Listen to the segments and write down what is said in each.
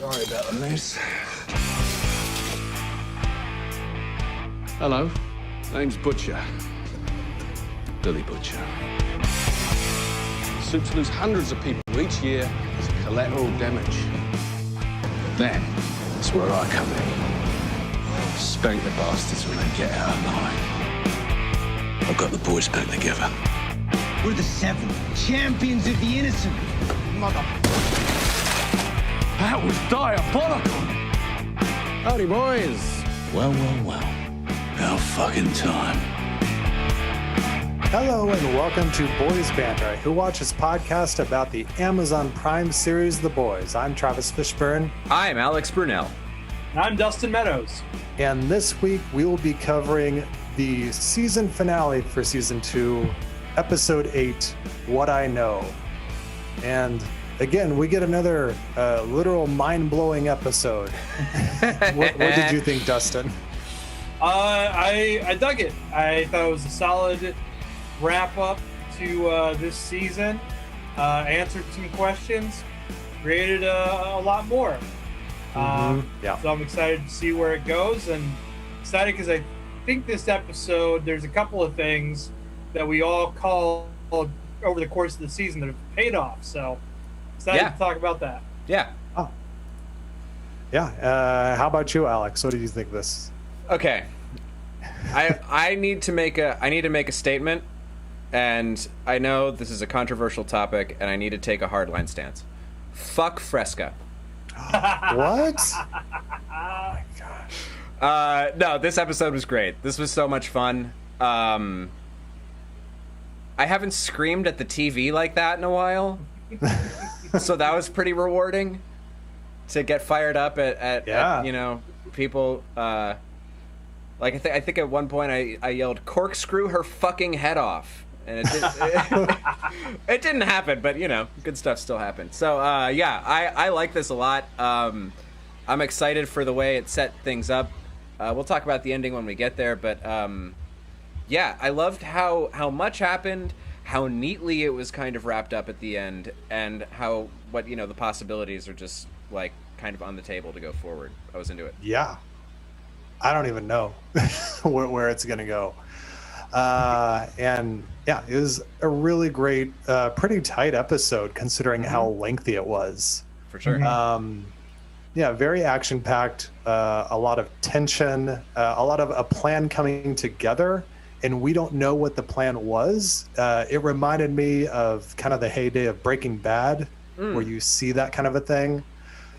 Sorry about the mess. Hello, name's Butcher. Billy Butcher. Soups lose hundreds of people each year as collateral damage. That's where I come in. Spank the bastards when they get out of line. I've got the boys back together. We're the Seven, champions of the innocent. Mother... That was diabolical! Howdy, boys. Well. About fucking time. Hello and welcome to Boys Banter, Who Watches podcast about the Amazon Prime series The Boys. I'm Travis Fishburne. I'm Alex Brunel. I'm Dustin Meadows. And this week we will be covering the season finale for season 2, episode 8, What I Know. And again, we get another literal mind-blowing episode. What did you think, Dustin? I dug it. I thought it was a solid wrap-up to this season. Answered some questions, created a lot more. Yeah. So I'm excited to see where it goes, and excited because I think this episode, there's a couple of things that we all called over the course of the season that have paid off. So excited to talk about that. Yeah. Oh. Yeah. How about you, Alex? What did you think of this? Okay. I need to make a statement, and I know this is a controversial topic, and I need to take a hardline stance. Fuck Fresca. What? Oh my gosh. No, this episode was great. This was so much fun. I haven't screamed at the TV like that in a while. So that was pretty rewarding to get fired up at you know, people. Like I think at one point I yelled, "Corkscrew her fucking head off," and it didn't happen, but you know, good stuff still happened. So I like this a lot. I'm excited for the way it set things up. We'll talk about the ending when we get there, but yeah, I loved how much happened, how neatly it was kind of wrapped up at the end, and what the possibilities are just like kind of on the table to go forward. I was into it. Yeah. I don't even know where it's going to go. And yeah, it was a really great, pretty tight episode considering how lengthy it was. For sure. Yeah, very action-packed, a lot of tension, a lot of a plan coming together, and we don't know what the plan was. It reminded me of kind of the heyday of Breaking Bad, where you see that kind of a thing.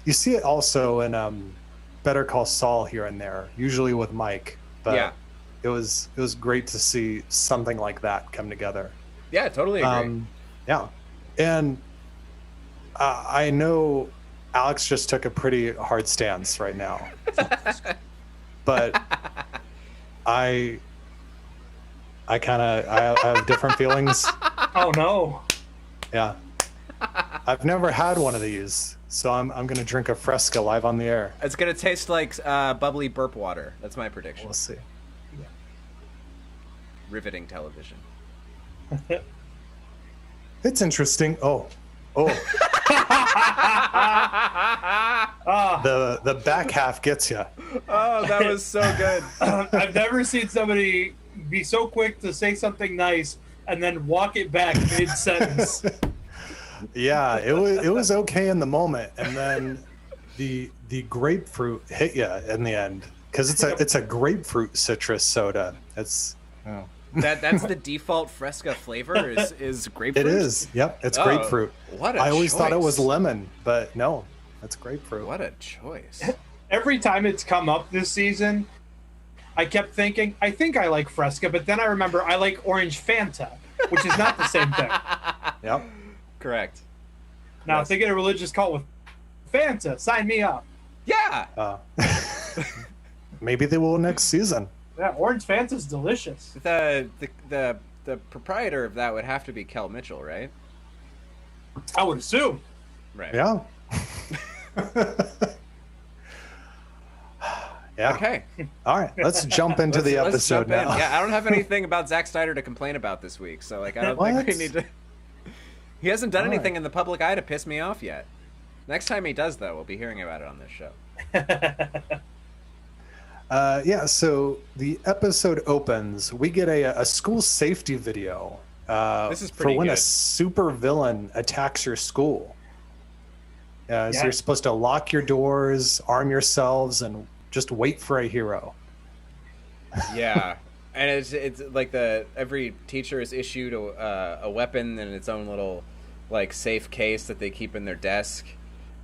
You see it also in Better Call Saul here and there, usually with Mike. But yeah, it was great to see something like that come together. Yeah, totally agree. Yeah, and I know Alex just took a pretty hard stance right now, but I have different feelings. Oh no! Yeah, I've never had one of these. So I'm going to drink a Fresca live on the air. It's going to taste like bubbly burp water. That's my prediction. We'll see. Yeah. Riveting television. It's interesting. Oh. The back half gets you. Oh, that was so good. I've never seen somebody be so quick to say something nice and then walk it back mid-sentence. Yeah, it was okay in the moment, and then the grapefruit hit you in the end because it's a grapefruit citrus soda. It's that's the default Fresca flavor is grapefruit. It is. Yep, it's grapefruit. What a I always choice. thought it was lemon, but no, it's grapefruit. What a choice! Every time it's come up this season, I kept thinking I think I like Fresca, but then I remember I like orange Fanta, which is not the same thing. Yep. Correct. Now, if they get a religious cult with Fanta, sign me up. Yeah. Maybe they will next season. Yeah, orange Fanta's delicious. The proprietor of that would have to be Kel Mitchell, right? I would assume. Right. Yeah. Yeah. Okay. All right. Let's jump into the episode now. Yeah, I don't have anything about Zack Snyder to complain about this week, so like I don't think we need to. He hasn't done anything in the public eye to piss me off yet. Next time he does, though, we'll be hearing about it on this show. Yeah, so the episode opens. We get a school safety video This is for pretty when a good. super villain attacks your school. So Yeah. you're supposed to lock your doors, arm yourselves, and just wait for a hero. Yeah, and it's like every teacher is issued a weapon in its own little like safe case that they keep in their desk,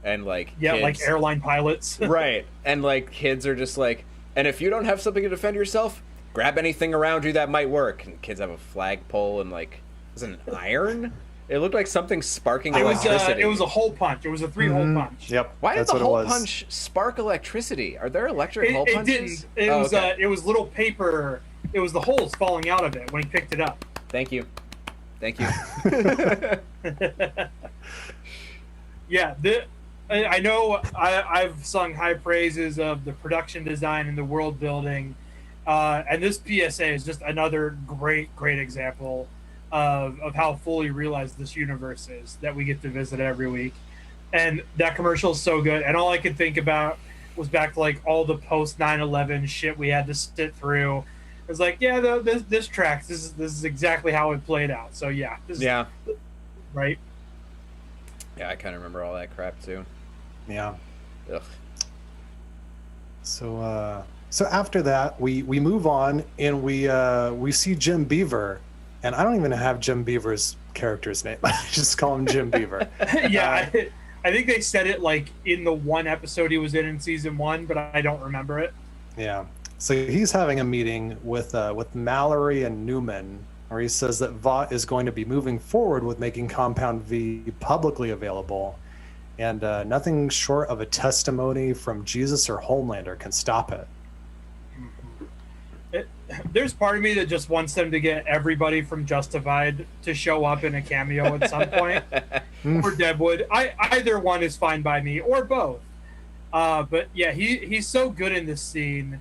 and like Yeah, like kids- airline pilots. right, and like kids are just like, and if you don't have something to defend yourself, grab anything around you that might work. And kids have a flagpole and like, is it an iron? It looked like something sparking electricity. It was a hole punch. It was a 3-hole punch. Yep. Why did that's the what it hole was. punch spark electricity? Are there electric hole It punches? didn't. Oh, okay. It was little paper. It was the holes falling out of it when he picked it up. Thank you. Yeah, I know I've sung high praises of the production design and the world building, and this PSA is just another great example of how fully realized this universe is that we get to visit every week. And that commercial is so good, and all I could think about was back to like all the post 9/11 shit we had to sit through. It was like, yeah, this tracks. This is exactly how it played out. So yeah, Yeah. right. Yeah, I kind of remember all that crap too. Yeah. Ugh. So after that, we move on and we see Jim Beaver, and I don't even have Jim Beaver's character's name. I just call him Jim Beaver. Yeah, I think they said it like in the one episode he was in season 1, but I don't remember it. Yeah. So he's having a meeting with Mallory and Newman, where he says that Vought is going to be moving forward with making Compound V publicly available, and nothing short of a testimony from Jesus or Homelander can stop it. There's part of me that just wants them to get everybody from Justified to show up in a cameo at some point, or Deadwood. Either one is fine by me, or both. But yeah, he's so good in this scene,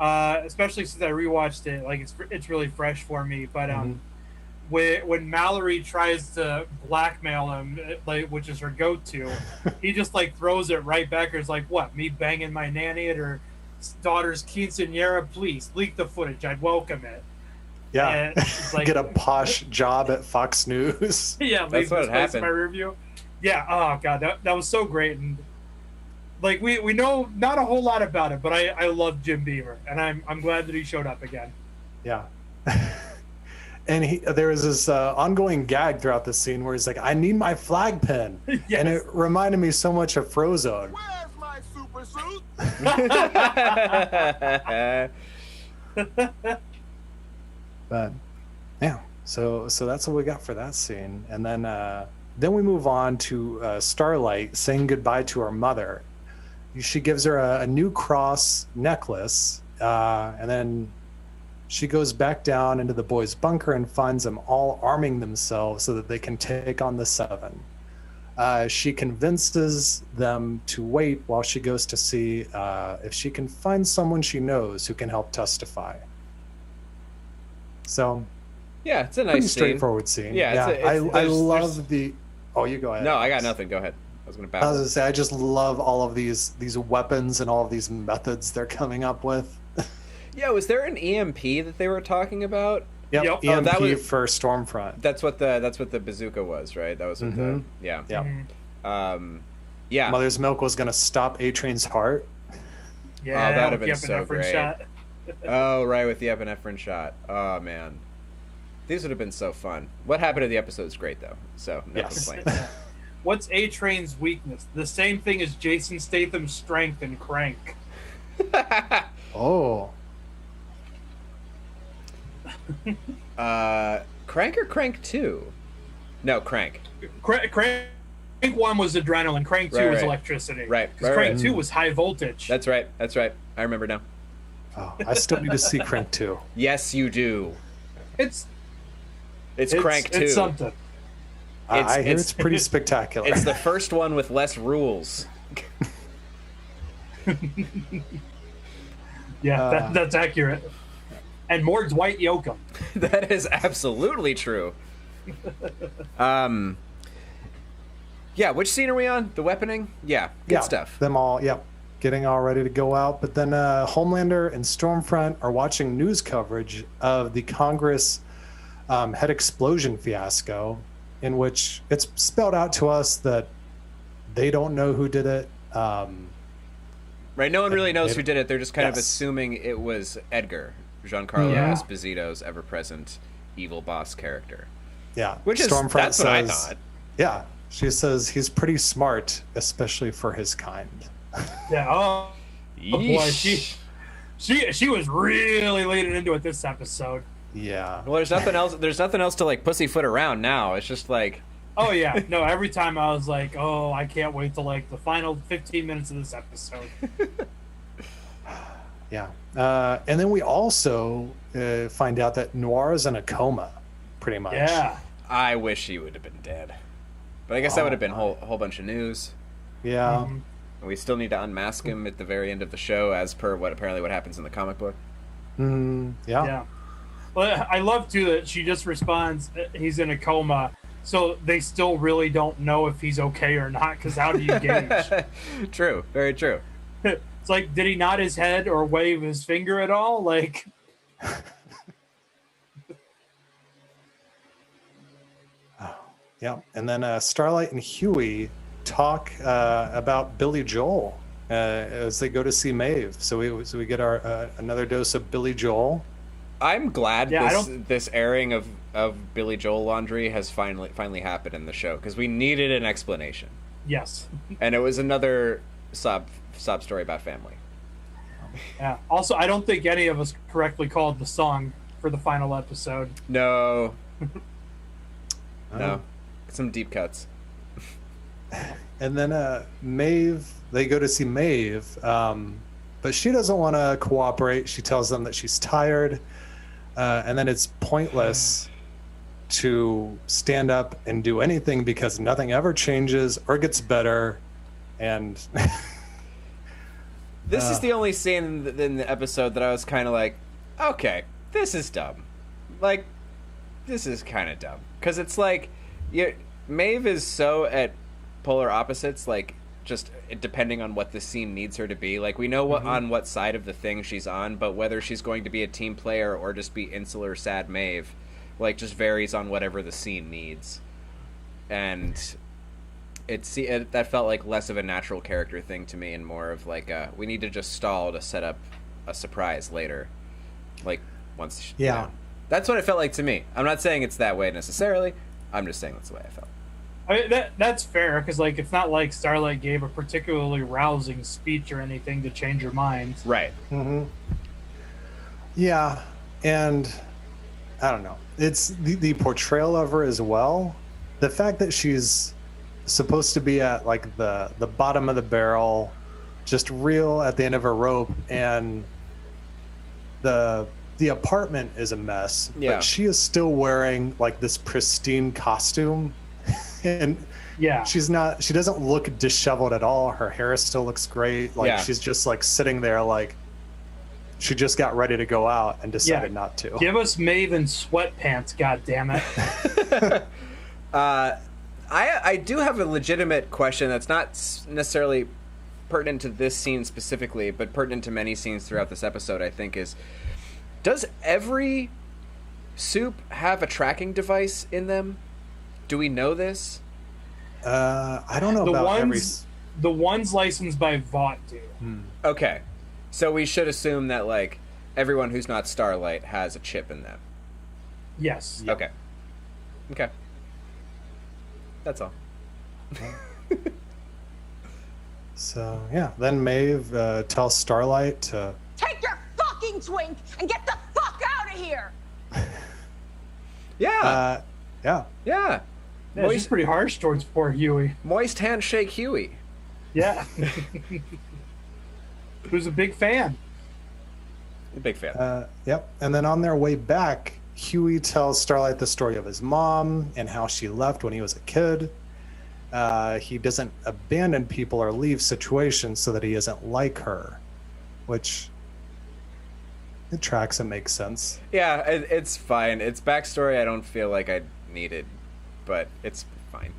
especially since I rewatched it. Like it's really fresh for me. But when Mallory tries to blackmail him, like which is her go-to, he just like throws it right back. It's like, what, me banging my nanny at her daughter's quinceañera? Please leak the footage. I'd welcome it. Yeah. And it's like, Get a posh job at Fox News. yeah, That's leave what this place in happened. my review. Yeah. Oh god, that was so great. And like we know not a whole lot about it, but I love Jim Beaver, and I'm glad that he showed up again. Yeah. And there was this ongoing gag throughout the scene where he's like, I need my flag pin. Yes. And it reminded me so much of Frozone. Where's my super suit? But yeah, so that's what we got for that scene. And then we move on to Starlight saying goodbye to her mother. She gives her a new cross necklace, and then she goes back down into the boys' bunker and finds them all arming themselves so that they can take on the Seven. She convinces them to wait while she goes to see if she can find someone she knows who can help testify. So, Yeah, it's a pretty nice scene. straightforward scene. Yeah, I there's- love the. Oh, you go ahead. No, I got nothing. Go ahead. I was gonna I was babble. gonna say I just love all of these weapons and all of these methods they're coming up with. Yeah, was there an EMP that they were talking about? Yep. Yep. EMP that was- for Stormfront. That's what the bazooka was, right? That was what the yeah. Yep. Yeah. Mother's Milk was gonna stop A-Train's heart. Yeah, that'd have with been the so epinephrine great. shot. Oh, right, with the epinephrine shot. Oh man, these would have been so fun. What happened to the episode is great though, so no Yes. complaints. What's A-Train's weakness? The same thing as Jason Statham's strength in Crank. Oh. Crank or Crank 2? No, Crank. Crank 1 was adrenaline. Crank 2 Right, was right. electricity. Right, Because right, Crank right. 2 was high voltage. That's right. I remember now. Oh, I still need to see Crank 2. Yes, you do. It's Crank 2. It's something. I hear it's pretty spectacular. It's the first one with less rules. Yeah, that's accurate. And more Dwight Yoakam. That is absolutely true. Yeah, Yeah, which scene are we on? The weaponing? Yeah, good stuff. Them all, getting all ready to go out. But then Homelander and Stormfront are watching news coverage of the Congress head explosion fiasco, in which it's spelled out to us that they don't know who did it. Right, no one really knows who did it. They're just kind of assuming it was Edgar, Giancarlo Esposito's ever-present evil boss character. Yeah, which is Stormfront that's says, what I thought. Yeah, she says he's pretty smart, especially for his kind. Yeah. Oh boy, she was really leaning into it this episode. Yeah. Well, there's nothing else. There's nothing else to like pussyfoot around now. It's just like. Oh yeah, no. Every time I was like, oh, I can't wait till like the final 15 minutes of this episode. Yeah, and then we also find out that Noir is in a coma, pretty much. Yeah. I wish he would have been dead, but I guess that would have been a whole bunch of news. Yeah. And we still need to unmask him at the very end of the show, as per what happens in the comic book. Yeah. Well, I love too that she just responds, "He's in a coma." So they still really don't know if he's okay or not, because how do you gauge? True, very true. It's like, did he nod his head or wave his finger at all? Like, yeah. And then Starlight and Huey talk about Billy Joel as they go to see Maeve. So we get our another dose of Billy Joel. I'm glad this airing of Billy Joel laundry has finally happened in the show, because we needed an explanation. Yes. And it was another sob story about family. Yeah. Also, I don't think any of us correctly called the song for the final episode. No. No. Some deep cuts. And then Maeve, they go to see Maeve, but she doesn't want to cooperate. She tells them that she's tired. And then it's pointless to stand up and do anything because nothing ever changes or gets better. And this is the only scene in the episode that I was kind of like, okay, this is dumb. Like, this is kind of dumb. Because it's like, Maeve is so at polar opposites, like, just depending on what the scene needs her to be. Like, we know on what side of the thing she's on, but whether she's going to be a team player or just be insular sad Maeve, like, just varies on whatever the scene needs. And that felt like less of a natural character thing to me and more of like we need to just stall to set up a surprise later, like once that's what it felt like to me. I'm not saying it's that way necessarily, I'm just saying that's the way I felt. I mean, that's fair, because like it's not like Starlight gave a particularly rousing speech or anything to change her mind. Right. Yeah, and I don't know, it's the portrayal of her as well. The fact that she's supposed to be at like the bottom of the barrel, just real at the end of her rope, and the apartment is a mess, but she is still wearing like this pristine costume. And she doesn't look disheveled at all. Her hair still looks great. Like she's just like sitting there like she just got ready to go out and decided not to. Give us Maeve in sweatpants, god damn it. I do have a legitimate question that's not necessarily pertinent to this scene specifically, but pertinent to many scenes throughout this episode, I think, is, does every soup have a tracking device in them? Do we know this? I don't know the ones licensed by Vought do. Okay. So we should assume that, like, everyone who's not Starlight has a chip in them. Yes. Okay. That's all. So, then Maeve tells Starlight to take your fucking twink and get the fuck out of here. Yeah, she's pretty harsh towards poor Huey. Moist handshake Huey. Yeah. Who's a big fan. A big fan. And then on their way back, Huey tells Starlight the story of his mom and how she left when he was a kid. He doesn't abandon people or leave situations so that he isn't like her, which it tracks and makes sense. Yeah, it's fine. It's backstory I don't feel like I needed, but it's fine.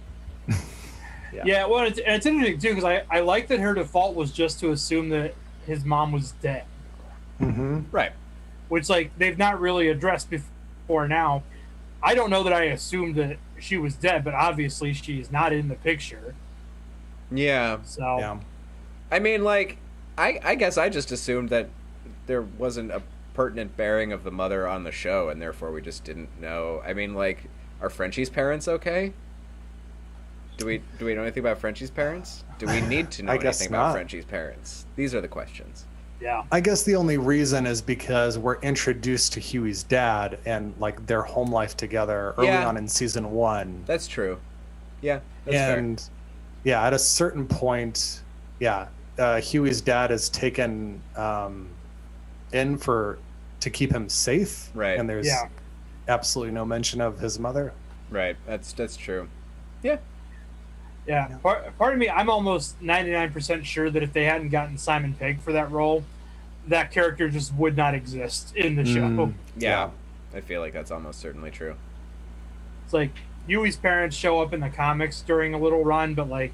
Yeah, well, it's interesting too because I like that her default was just to assume that his mom was dead. Mm-hmm. Right. Which, like, they've not really addressed before now. I don't know that I assumed that she was dead, but obviously she is not in the picture. Yeah. So, Yeah. I mean, like, I guess I just assumed that there wasn't a pertinent bearing of the mother on the show, and therefore we just didn't know. I mean, like, are Frenchie's parents okay? Do we know anything about Frenchie's parents? Do we need to know I guess anything about not. Frenchie's parents? These are the questions. yeah. I guess the only reason is because we're introduced to Huey's dad and like their home life together early Yeah. on in season 1. That's true. Yeah, that's And yeah, at a certain point, Huey's dad is taken in to keep him safe. Right. And there's Yeah. absolutely no mention of his mother. fair. Right. That's true. Yeah. Yeah. Part of me, I'm almost 99% sure that if they hadn't gotten Simon Pegg for that role, that character just would not exist in the show. Yeah. I feel like that's almost certainly true. It's like Huey's parents show up in the comics during a little run, but like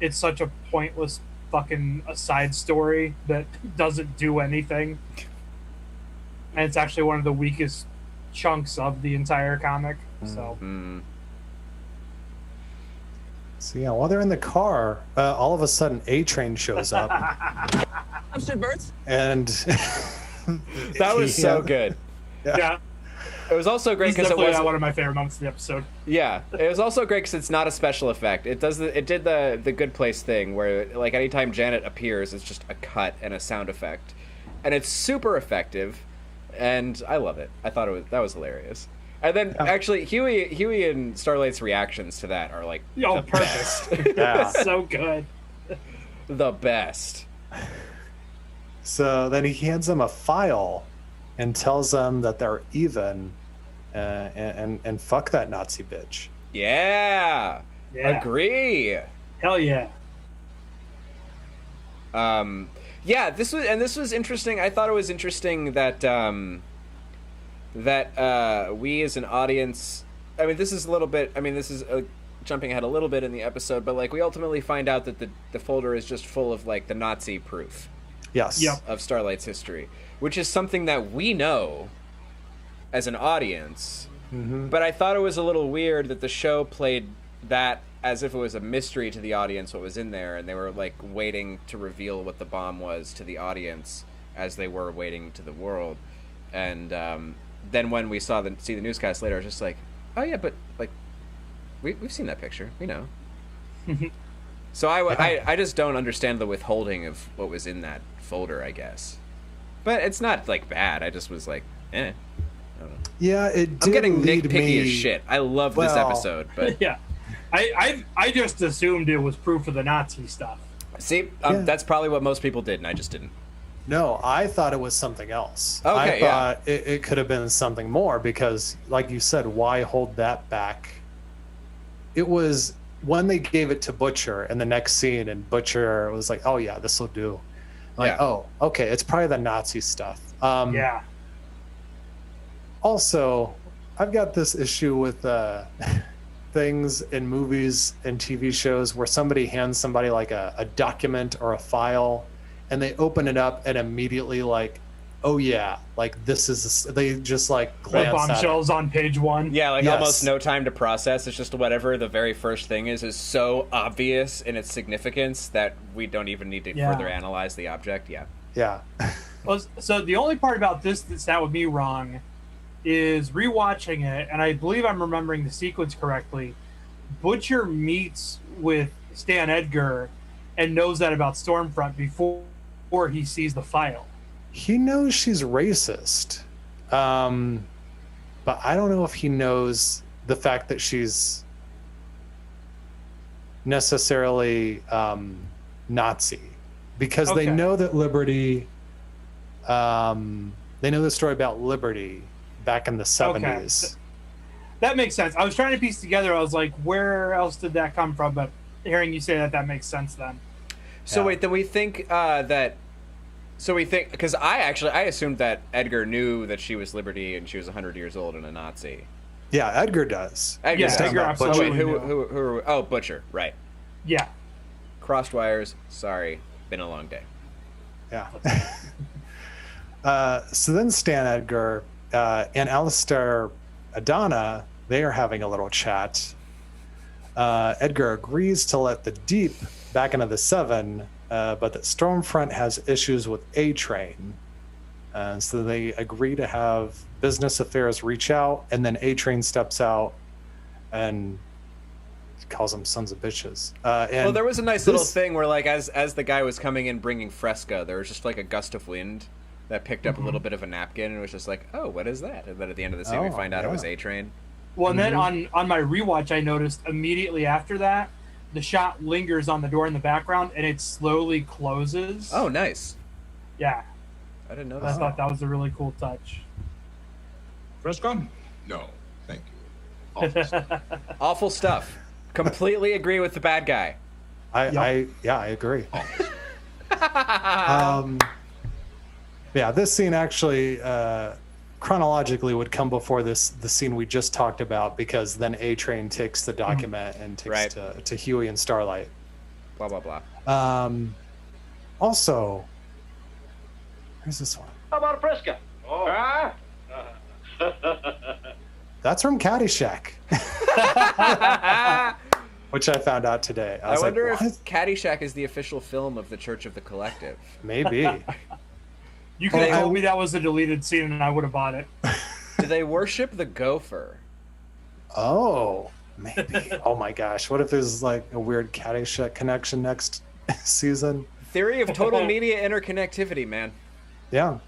it's such a pointless fucking aside story that doesn't do anything. And it's actually one of the weakest chunks of the entire comic. So Mm. So yeah, while they're in the car, all of a sudden A-Train shows up. I'm Sid Birds. And That was so good. yeah, It was also great it's because it definitely was one of my favorite moments of the episode. Yeah, it was also great because it's not a special effect. It did the Good Place thing where like anytime Janet appears, it's just a cut and a sound effect, and it's super effective, and I love it. I thought that was hilarious. And then actually Huey and Starlight's reactions to that are like Oh, the perfect. yeah. So good. the best. So then he hands them a file and tells them that they're even, and fuck that Nazi bitch. Yeah. Yeah. Agree. Hell yeah. Yeah, this was interesting. I thought it was interesting that we as an audience, I mean, this is a little bit, I mean, this is jumping ahead a little bit in the episode, but like we ultimately find out that the folder is just full of like the Nazi proof Yes. Yep. of Starlight's history, which is something that we know as an audience. Mm-hmm. But I thought it was a little weird that the show played that as if it was a mystery to the audience what was in there, and they were like waiting to reveal what the bomb was to the audience as they were waiting to the world. And then when we see the newscast later, I was just like, oh yeah, but like we've seen that picture, we know. So I just don't understand the withholding of what was in that folder, I guess. But it's not like bad. I just was like, I don't know. Yeah, it did I'm getting lead nitpicky me... as shit. I love this Well- episode, but Yeah. I just assumed it was proof of the Nazi stuff. see, Yeah. that's probably what most people did, and I just didn't. No, I thought it was something else. Okay, I yeah. thought it could have been something more because, like you said, why hold that back? It was when they gave it to Butcher in the next scene, and Butcher was like, "Oh yeah, this will do." Like, Yeah. oh, okay, it's probably the Nazi stuff. Yeah. Also, I've got this issue with things in movies and TV shows where somebody hands somebody like a document or a file, and they open it up and immediately like, oh yeah, like this is they just like The glance at it. bombshells on page 1. Yeah, like Yes. almost no time to process. It's just whatever the very first thing is so obvious in its significance that we don't even need to Yeah. further analyze the object. Yeah. Yeah. Well, so the only part about this that's that would be wrong is rewatching it, and I believe I'm remembering the sequence correctly. Butcher meets with Stan Edgar and knows that about Stormfront before he sees the file. He knows she's racist, but I don't know if he knows the fact that she's necessarily Nazi, because they Okay. know that Liberty. They know the story about Liberty back in the 70s. That makes sense. I was trying to piece together. I was like, where else did that come from? But hearing you say that makes sense then. So Yeah. wait, then we think that. So we think because I assumed that Edgar knew that she was Liberty and she was 100 years old and a Nazi. Yeah, Edgar does. Edgar, Yeah, does. Edgar About Butcher. absolutely. Oh, wait, who are we? Oh, Butcher, right. Yeah. Crossed wires. Sorry, been a long day. Yeah. So then Stan Edgar and Alistair Adana, they are having a little chat. Edgar agrees to let the Deep back into the Seven, but that Stormfront has issues with A-Train. So they agree to have business affairs reach out, and then A-Train steps out and calls them sons of bitches. Well, there was a nice little thing where, like, as the guy was coming in bringing Fresca, there was just like a gust of wind that picked up a little bit of a napkin, and it was just like, oh, what is that? And then at the end of the scene, we find out it was A-Train. Well, and then on my rewatch, I noticed immediately after that, the shot lingers on the door in the background, and it slowly closes. Oh, nice. Yeah. I didn't know I that. thought that was a really cool touch. Fresca? No, thank you. Awful stuff. Completely agree with the bad guy. I agree. Yeah, this scene actually chronologically would come before the scene we just talked about, because then A-Train takes the document and takes to Huey and Starlight. Blah, blah, blah. Also, here's this one. How about Fresca? Oh. That's from Caddyshack. Which I found out today. I was wonder like, if Caddyshack is the official film of the Church of the Collective. Maybe. You could have told me that was a deleted scene, and I would have bought it. Do they worship the gopher? Oh, maybe. Oh my gosh. What if there's like a weird Caddyshack connection next season? Theory of total media interconnectivity, man. Yeah.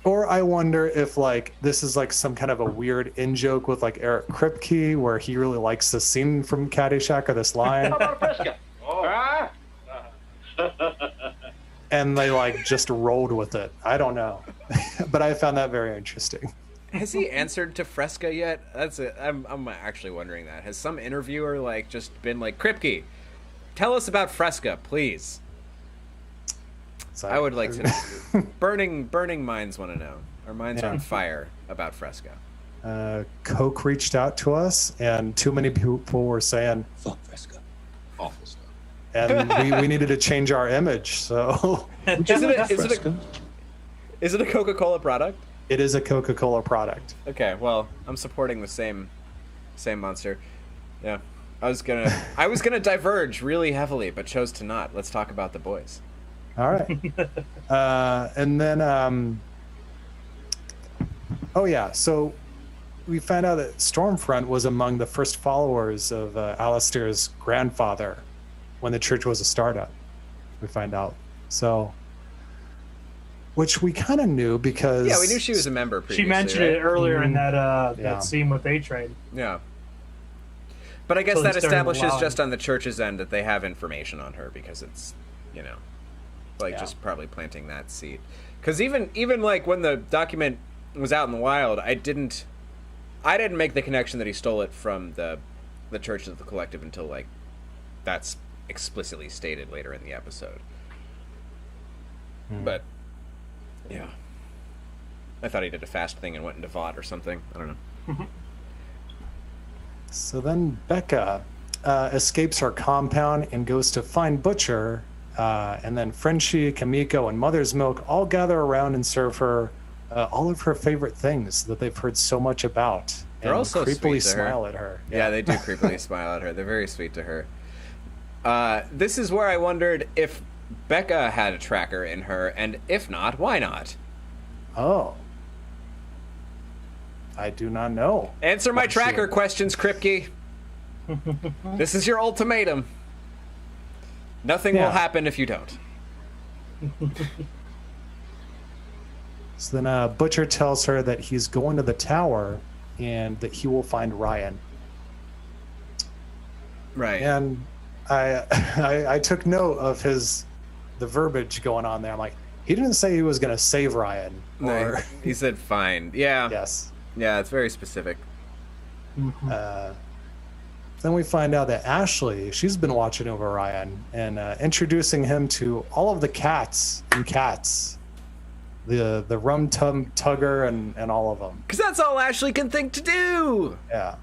Or I wonder if like this is like some kind of a weird in-joke with like Eric Kripke, where he really likes the scene from Caddyshack or this line. How about Fresca? Oh. And they like just rolled with it. I don't know. But I found that very interesting. Has he answered to Fresca yet? I'm actually wondering that. Has some interviewer like just been like, Kripke, tell us about Fresca, please? So, I would like to know. Burning minds want to know. Our minds are on fire about Fresca. Coke reached out to us, and too many people were saying, Fuck Fresca. Awful stuff. and we needed to change our image. So Is it a Coca-Cola product? it is a Coca-Cola product. Okay, well, I'm supporting the same monster. Yeah. I was gonna diverge really heavily, but chose to not. Let's talk about the boys. All right. And then, so we found out that Stormfront was among the first followers of Alistair's grandfather when the church was a startup. We find out. So, which we kind of knew because... Yeah, we knew she was a member previously. She mentioned it earlier in that scene with A-Train. Yeah. But I guess So that they started establishes allowing- just on the church's end that they have information on her, because it's, just probably planting that seed. Because even like when the document was out in the wild, I didn't make the connection that he stole it from the Church of the Collective until like that's explicitly stated later in the episode. But yeah, I thought he did a fast thing and went into VOD or something. I don't know. So then Becca escapes her compound and goes to find Butcher, and then Frenchie, Kamiko, and Mother's Milk all gather around and serve her all of her favorite things that they've heard so much about. They're and all so creepily sweet to smile her. at her. Yeah, they do creepily smile at her. They're very sweet to her. This is where I wondered if Becca had a tracker in her, and if not, why not? Oh. I do not know. Answer my tracker questions, Kripke. This is your ultimatum. Nothing will happen if you don't. So then Butcher tells her that he's going to the tower and that he will find Ryan. Right. And I took note of the verbiage going on there. I'm like, he didn't say he was going to save Ryan. No, he said fine. Yeah. Yes. Yeah, it's very specific. Then we find out that Ashley, she's been watching over Ryan and introducing him to all of the cats and cats. the rum tum tugger and all of them. Because that's all Ashley can think to do. Yeah.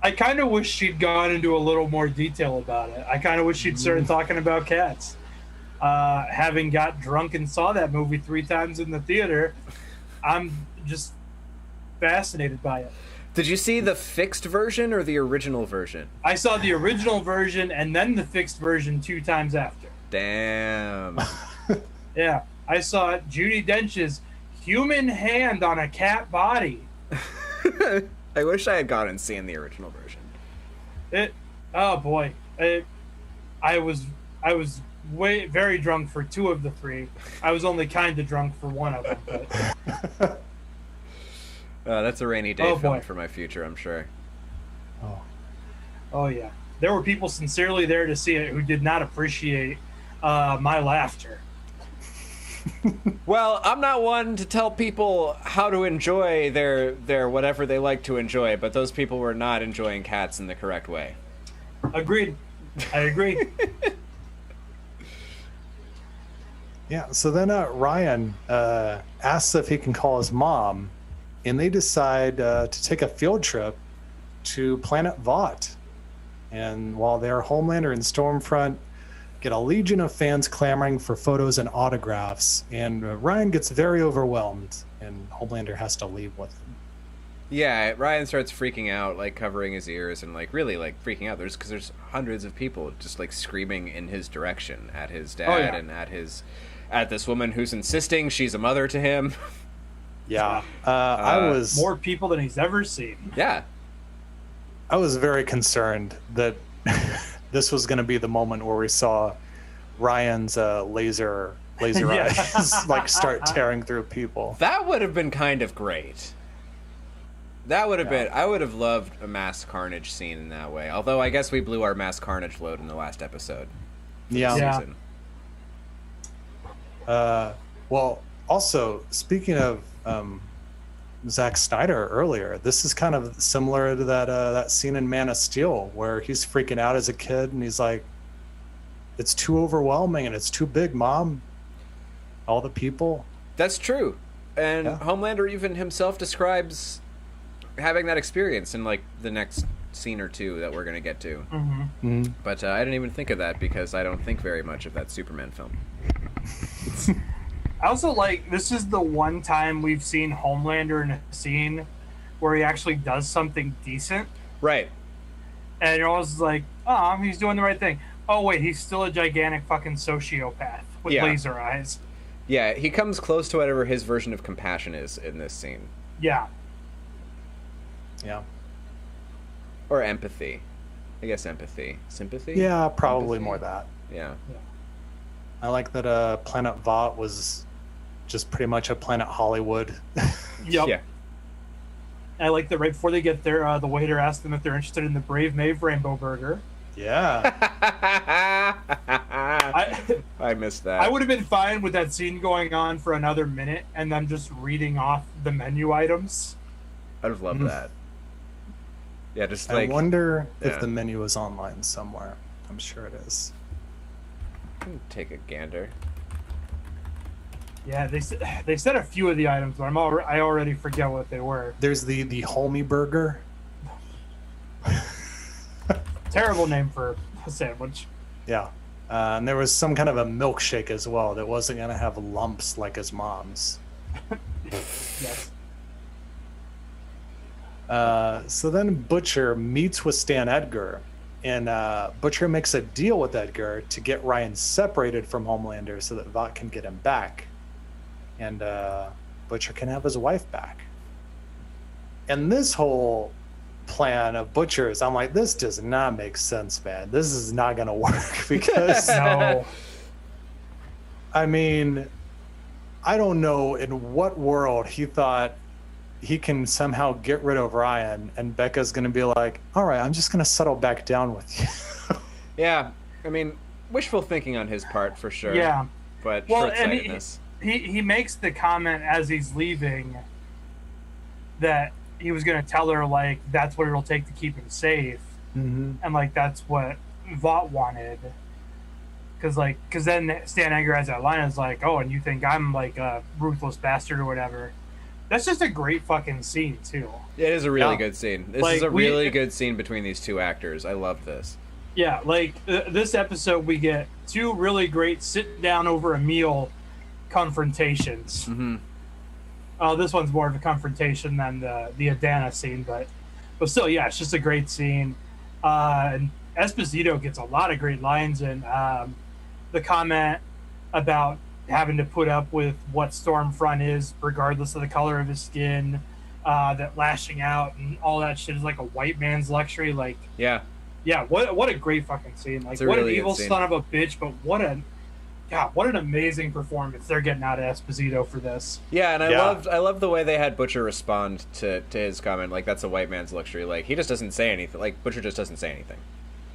I kind of wish she'd gone into a little more detail about it. I kind of wish she'd started talking about cats. Having got drunk and saw that movie 3 times in the theater, I'm just fascinated by it. Did you see the fixed version or the original version? I saw the original version and then the fixed version 2 times after. Damn. Yeah, I saw Judi Dench's human hand on a cat body. I wish I had gone and seen the original version. Oh boy, I was very drunk for 2 of the 3. I was only kind of drunk for 1 of them. But... that's a rainy day film for my future, I'm sure. Oh yeah, there were people sincerely there to see it who did not appreciate my laughter. Well, I'm not one to tell people how to enjoy their whatever they like to enjoy, but those people were not enjoying cats in the correct way. Agreed. I agree. Yeah, so then Ryan asks if he can call his mom, and they decide to take a field trip to Planet Vought. And while they're, Homelander and Stormfront get a legion of fans clamoring for photos and autographs, and Ryan gets very overwhelmed, and Homelander has to leave with him. Yeah, Ryan starts freaking out, like covering his ears and like really like freaking out. Because there's hundreds of people just like screaming in his direction at his dad and at this woman who's insisting she's a mother to him. Yeah, I was more people than he's ever seen. Yeah, I was very concerned that this was going to be the moment where we saw Ryan's laser eyes like start tearing through people. That would have been kind of great. That would have been. I would have loved a mass carnage scene in that way. Although I guess we blew our mass carnage load in the last episode. Yeah. Well, also speaking of Zack Snyder earlier, this is kind of similar to that scene in Man of Steel where he's freaking out as a kid and he's like, "It's too overwhelming and it's too big, Mom. All the people." That's true, and Homelander even himself describes having that experience in like the next scene or 2 that we're going to get to. But I didn't even think of that because I don't think very much of that Superman film. I also like, this is the one time we've seen Homelander in a scene where he actually does something decent. Right. And you're always like, oh, he's doing the right thing. Oh, wait, he's still a gigantic fucking sociopath with laser eyes. Yeah, he comes close to whatever his version of compassion is in this scene. Yeah. Yeah. Or empathy. I guess empathy. Sympathy? Yeah, probably empathy. More that. Yeah. I like that Planet Vought was just pretty much a Planet Hollywood. Yep. Yeah. I like that right before they get there, the waiter asked them if they're interested in the Brave Maeve Rainbow Burger. Yeah. I missed that. I would have been fine with that scene going on for another minute and them just reading off the menu items. I'd have loved that. Yeah, just like... I wonder if the menu is online somewhere. I'm sure it is. Take a gander. Yeah, they said a few of the items, but I already forget what they were. There's the Homie Burger. Terrible name for a sandwich. Yeah. And there was some kind of a milkshake as well that wasn't going to have lumps like his mom's. Yes. So then Butcher meets with Stan Edgar, and Butcher makes a deal with Edgar to get Ryan separated from Homelander so that Vought can get him back. And Butcher can have his wife back. And this whole plan of Butcher's, I'm like, this does not make sense, man. This is not going to work because... No. I mean, I don't know in what world he thought he can somehow get rid of Ryan and Becca's going to be like, all right, I'm just going to settle back down with you. Yeah. I mean, wishful thinking on his part for sure. Yeah. But short-sightedness. He makes the comment as he's leaving that he was going to tell her, like, that's what it'll take to keep him safe. Mm-hmm. And, like, that's what Vought wanted. Because then Stan Edgar has that line is like, oh, and you think I'm like a ruthless bastard or whatever. That's just a great fucking scene too. It is a really good scene. This Like, is a really good scene between these two actors. I love this. Yeah, like this episode, we get two really great sit down over a meal confrontations. Mm-hmm. This one's more of a confrontation than the Adana scene, but still, yeah, it's just a great scene. And Esposito gets a lot of great lines, and the comment about having to put up with what Stormfront is, regardless of the color of his skin, that lashing out and all that shit is like a white man's luxury. Like, yeah, what a great fucking scene. Like, what really an evil scene. son of a bitch, but what an amazing performance they're getting out of Esposito for this. Yeah, and I loved the way they had Butcher respond to his comment. Like, that's a white man's luxury. Like, he just doesn't say anything. Like, Butcher just doesn't say anything.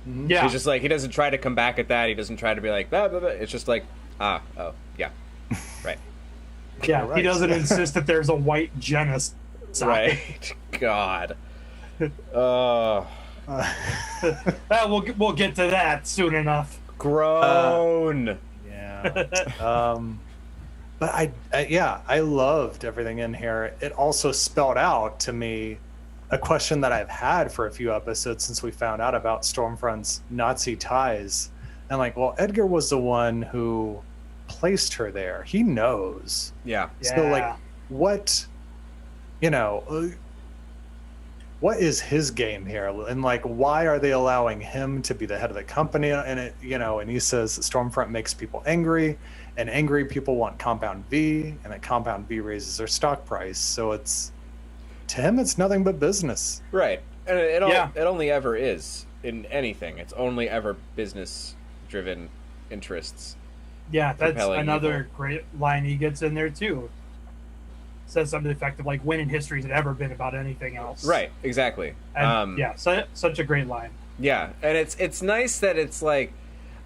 Mm-hmm. Yeah, he's just like, he doesn't try to come back at that. He doesn't try to be like, blah, blah, blah. It's just like, yeah, right. Yeah, right. he doesn't insist that there's a white genocide. Right. God. We'll get to that soon enough. Groan. But I loved everything in here. It also spelled out to me a question that I've had for a few episodes since we found out about Stormfront's Nazi ties. And like, well, Edgar was the one who placed her there. He knows. Yeah. So like, what is his game here? And like, why are they allowing him to be the head of the company? And and he says Stormfront makes people angry, and angry people want Compound V, and that Compound V raises their stock price. So to him, it's nothing but business. Right. And it only ever is in anything. It's only ever business-driven interests. Yeah, that's another great line he gets in there too. Says something effective like "When in history has it ever been about anything else?" Right, exactly. And, such a great line. Yeah, and it's nice that it's like,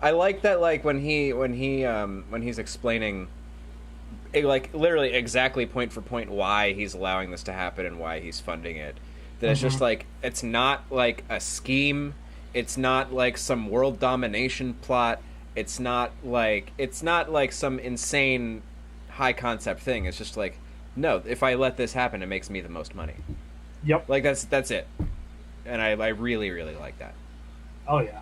I like that, like when he's explaining, like literally exactly point for point why he's allowing this to happen and why he's funding it. That it's just like, it's not like a scheme. It's not like some world domination plot. It's not like some insane high concept thing. It's just like, no, if I let this happen, it makes me the most money. Yep. Like that's it. And I really, really like that. Oh yeah.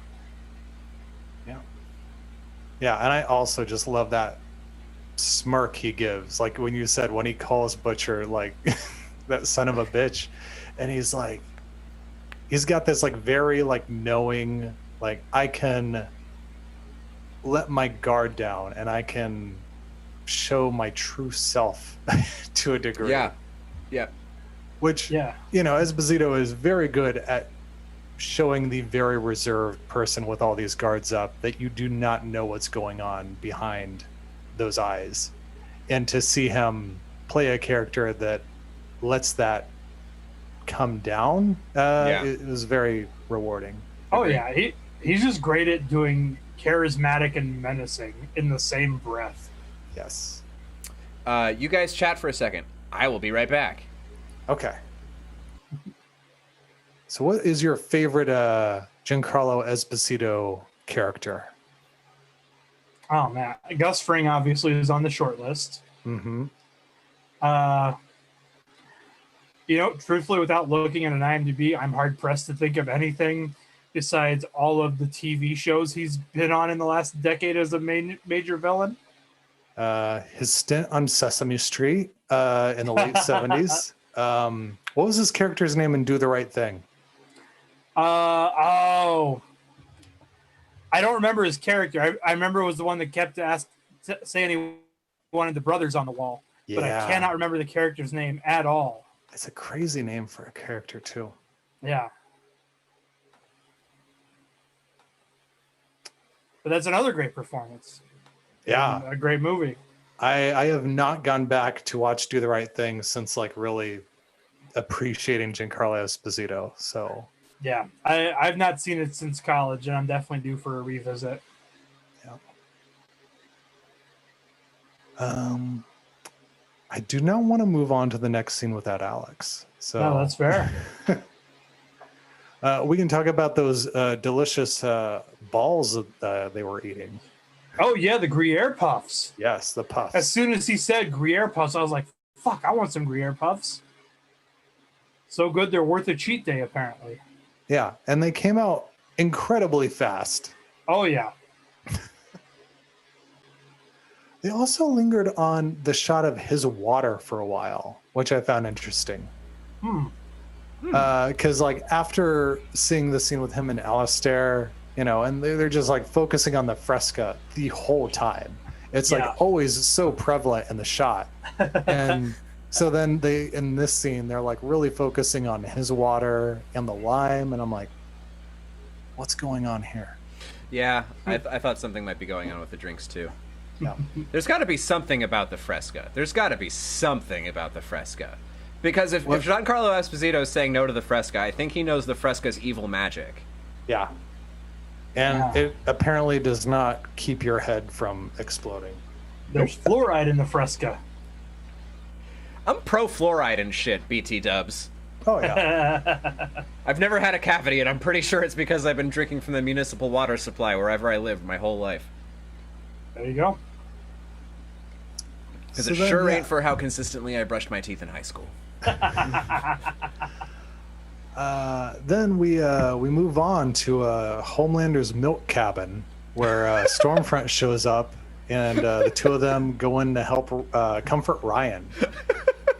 Yeah, and I also just love that smirk he gives. Like when you said when he calls Butcher like that son of a bitch, and he's got this like very like knowing, like I can let my guard down and I can show my true self to a degree. Yeah. Which Esposito is very good at showing the very reserved person with all these guards up that you do not know what's going on behind those eyes. And to see him play a character that lets that come down, it was very rewarding. Oh yeah, he's just great at doing charismatic and menacing in the same breath. Yes. You guys chat for a second. I will be right back. Okay. So what is your favorite Giancarlo Esposito character? Oh man, Gus Fring obviously is on the short list. Mm-hmm. Truthfully, without looking at an IMDb, I'm hard pressed to think of anything besides all of the TV shows he's been on in the last decade as a major villain. His stint on Sesame Street in the late 70s. What was his character's name in Do the Right Thing? I don't remember his character. I remember it was the one that kept saying he wanted the brothers on the wall. Yeah. But I cannot remember the character's name at all. It's a crazy name for a character, too. Yeah. But that's another great performance. Yeah. A great movie. I have not gone back to watch Do the Right Thing since like really appreciating Giancarlo Esposito. So yeah, I've not seen it since college, and I'm definitely due for a revisit. Yeah. I do not want to move on to the next scene without Alex. So no, that's fair. We can talk about those delicious balls that they were eating. Oh yeah, the Gruyere puffs. Yes, the puffs. As soon as he said Gruyere puffs, I was like, "Fuck, I want some Gruyere puffs." So good, they're worth a cheat day, apparently. Yeah, and they came out incredibly fast. Oh yeah. They also lingered on the shot of his water for a while, which I found interesting. Because like after seeing the scene with him and Alistair, you know, and they're just like focusing on the Fresca the whole time. It's like always so prevalent in the shot. And so then they, in this scene, they're like really focusing on his water and the lime. And I'm like, what's going on here? Yeah, I thought something might be going on with the drinks too. Yeah. There's got to be something about the Fresca. There's got to be something about the Fresca. Because if Giancarlo Esposito is saying no to the Fresca, I think he knows the Fresca's evil magic. Yeah. And it apparently does not keep your head from exploding. There's fluoride in the Fresca. I'm pro fluoride and shit, BT dubs. Oh, yeah. I've never had a cavity, and I'm pretty sure it's because I've been drinking from the municipal water supply wherever I lived my whole life. There you go. Because it sure ain't for how consistently I brushed my teeth in high school. Then we move on to Homelander's milk cabin, where Stormfront shows up, and the two of them go in to help comfort Ryan.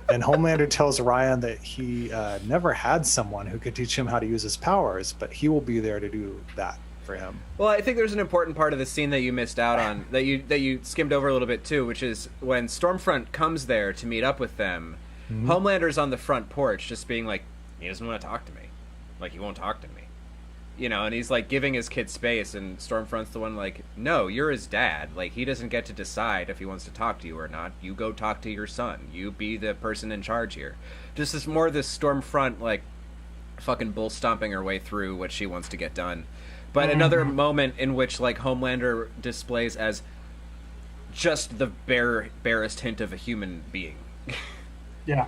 And Homelander tells Ryan that he never had someone who could teach him how to use his powers, but he will be there to do that for him. Well, I think there's an important part of the scene that you missed out on, that you skimmed over a little bit too, which is when Stormfront comes there to meet up with them. Mm-hmm. Homelander's on the front porch just being like, he doesn't want to talk to me. Like, he won't talk to me. You know, and he's like giving his kid space, and Stormfront's the one like, no, you're his dad. Like, he doesn't get to decide if he wants to talk to you or not. You go talk to your son. You be the person in charge here. Just this more this Stormfront, like, fucking bull stomping her way through what she wants to get done. But another moment in which, like, Homelander displays as just the barest hint of a human being. Yeah.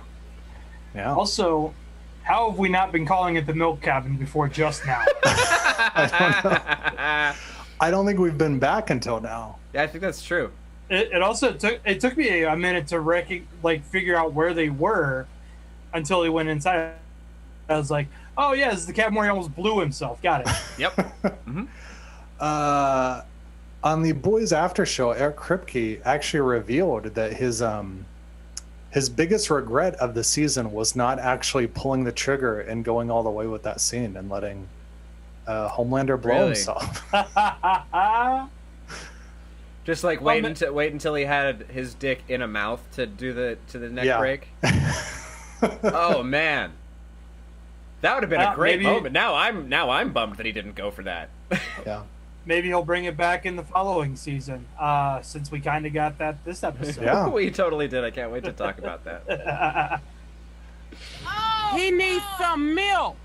Yeah. Also, how have we not been calling it the milk cabin before just now? I don't think we've been back until now. Yeah, I think that's true. It also took me a minute to figure out where they were until he went inside. I was like, oh yeah, this is the cabin where he almost blew himself. Got it. Yep. Mm-hmm. On the Boys After Show, Eric Kripke actually revealed that his biggest regret of the season was not actually pulling the trigger and going all the way with that scene and letting Homelander blow himself. Just like wait until he had his dick in a mouth to do the neck break. Oh man, that would have been a great moment. Now I'm bummed that he didn't go for that. Yeah. Maybe he'll bring it back in the following season, since we kind of got that this episode. Yeah. We totally did. I can't wait to talk about that. He needs some milk.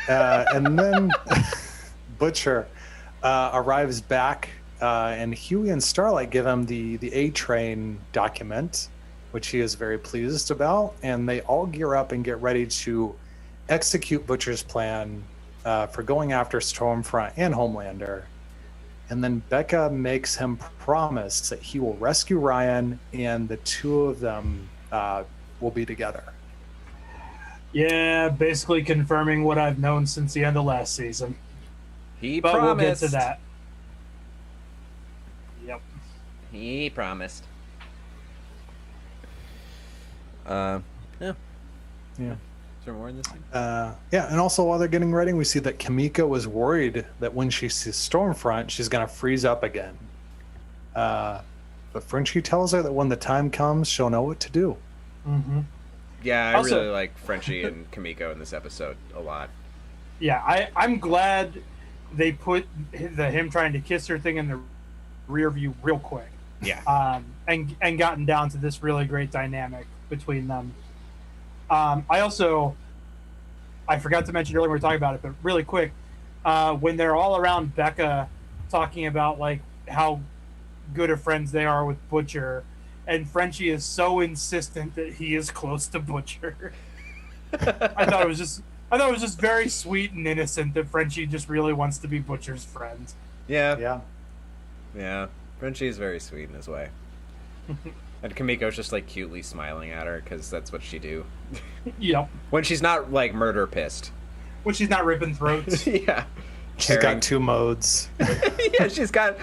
And then Butcher arrives back, and Huey and Starlight give him the A-Train document, which he is very pleased about, and they all gear up and get ready to execute Butcher's plan for going after Stormfront and Homelander. And then Becca makes him promise that he will rescue Ryan, and the two of them will be together. Yeah, basically confirming what I've known since the end of last season. But we'll get to that. Yep. He promised. Yeah. Is there more in this thing? Yeah, and also while they're getting ready, we see that Kamiko was worried that when she sees Stormfront, she's going to freeze up again. But Frenchie tells her that when the time comes, she'll know what to do. Mm-hmm. Yeah, I really like Frenchie and Kamiko in this episode a lot. Yeah, I'm glad they put him trying to kiss her thing in the rear view real quick. Yeah. And gotten down to this really great dynamic between them. I forgot to mention earlier when we were talking about it, but really quick, when they're all around Becca talking about like how good of friends they are with Butcher, and Frenchie is so insistent that he is close to Butcher. I thought it was just very sweet and innocent that Frenchie just really wants to be Butcher's friend. Yeah. Frenchie's very sweet in his way. And Kimiko's just, like, cutely smiling at her, because that's what she do. Yep. When she's not, like, murder pissed. When she's not ripping throats. Yeah. She's got 2 modes. Yeah, she's got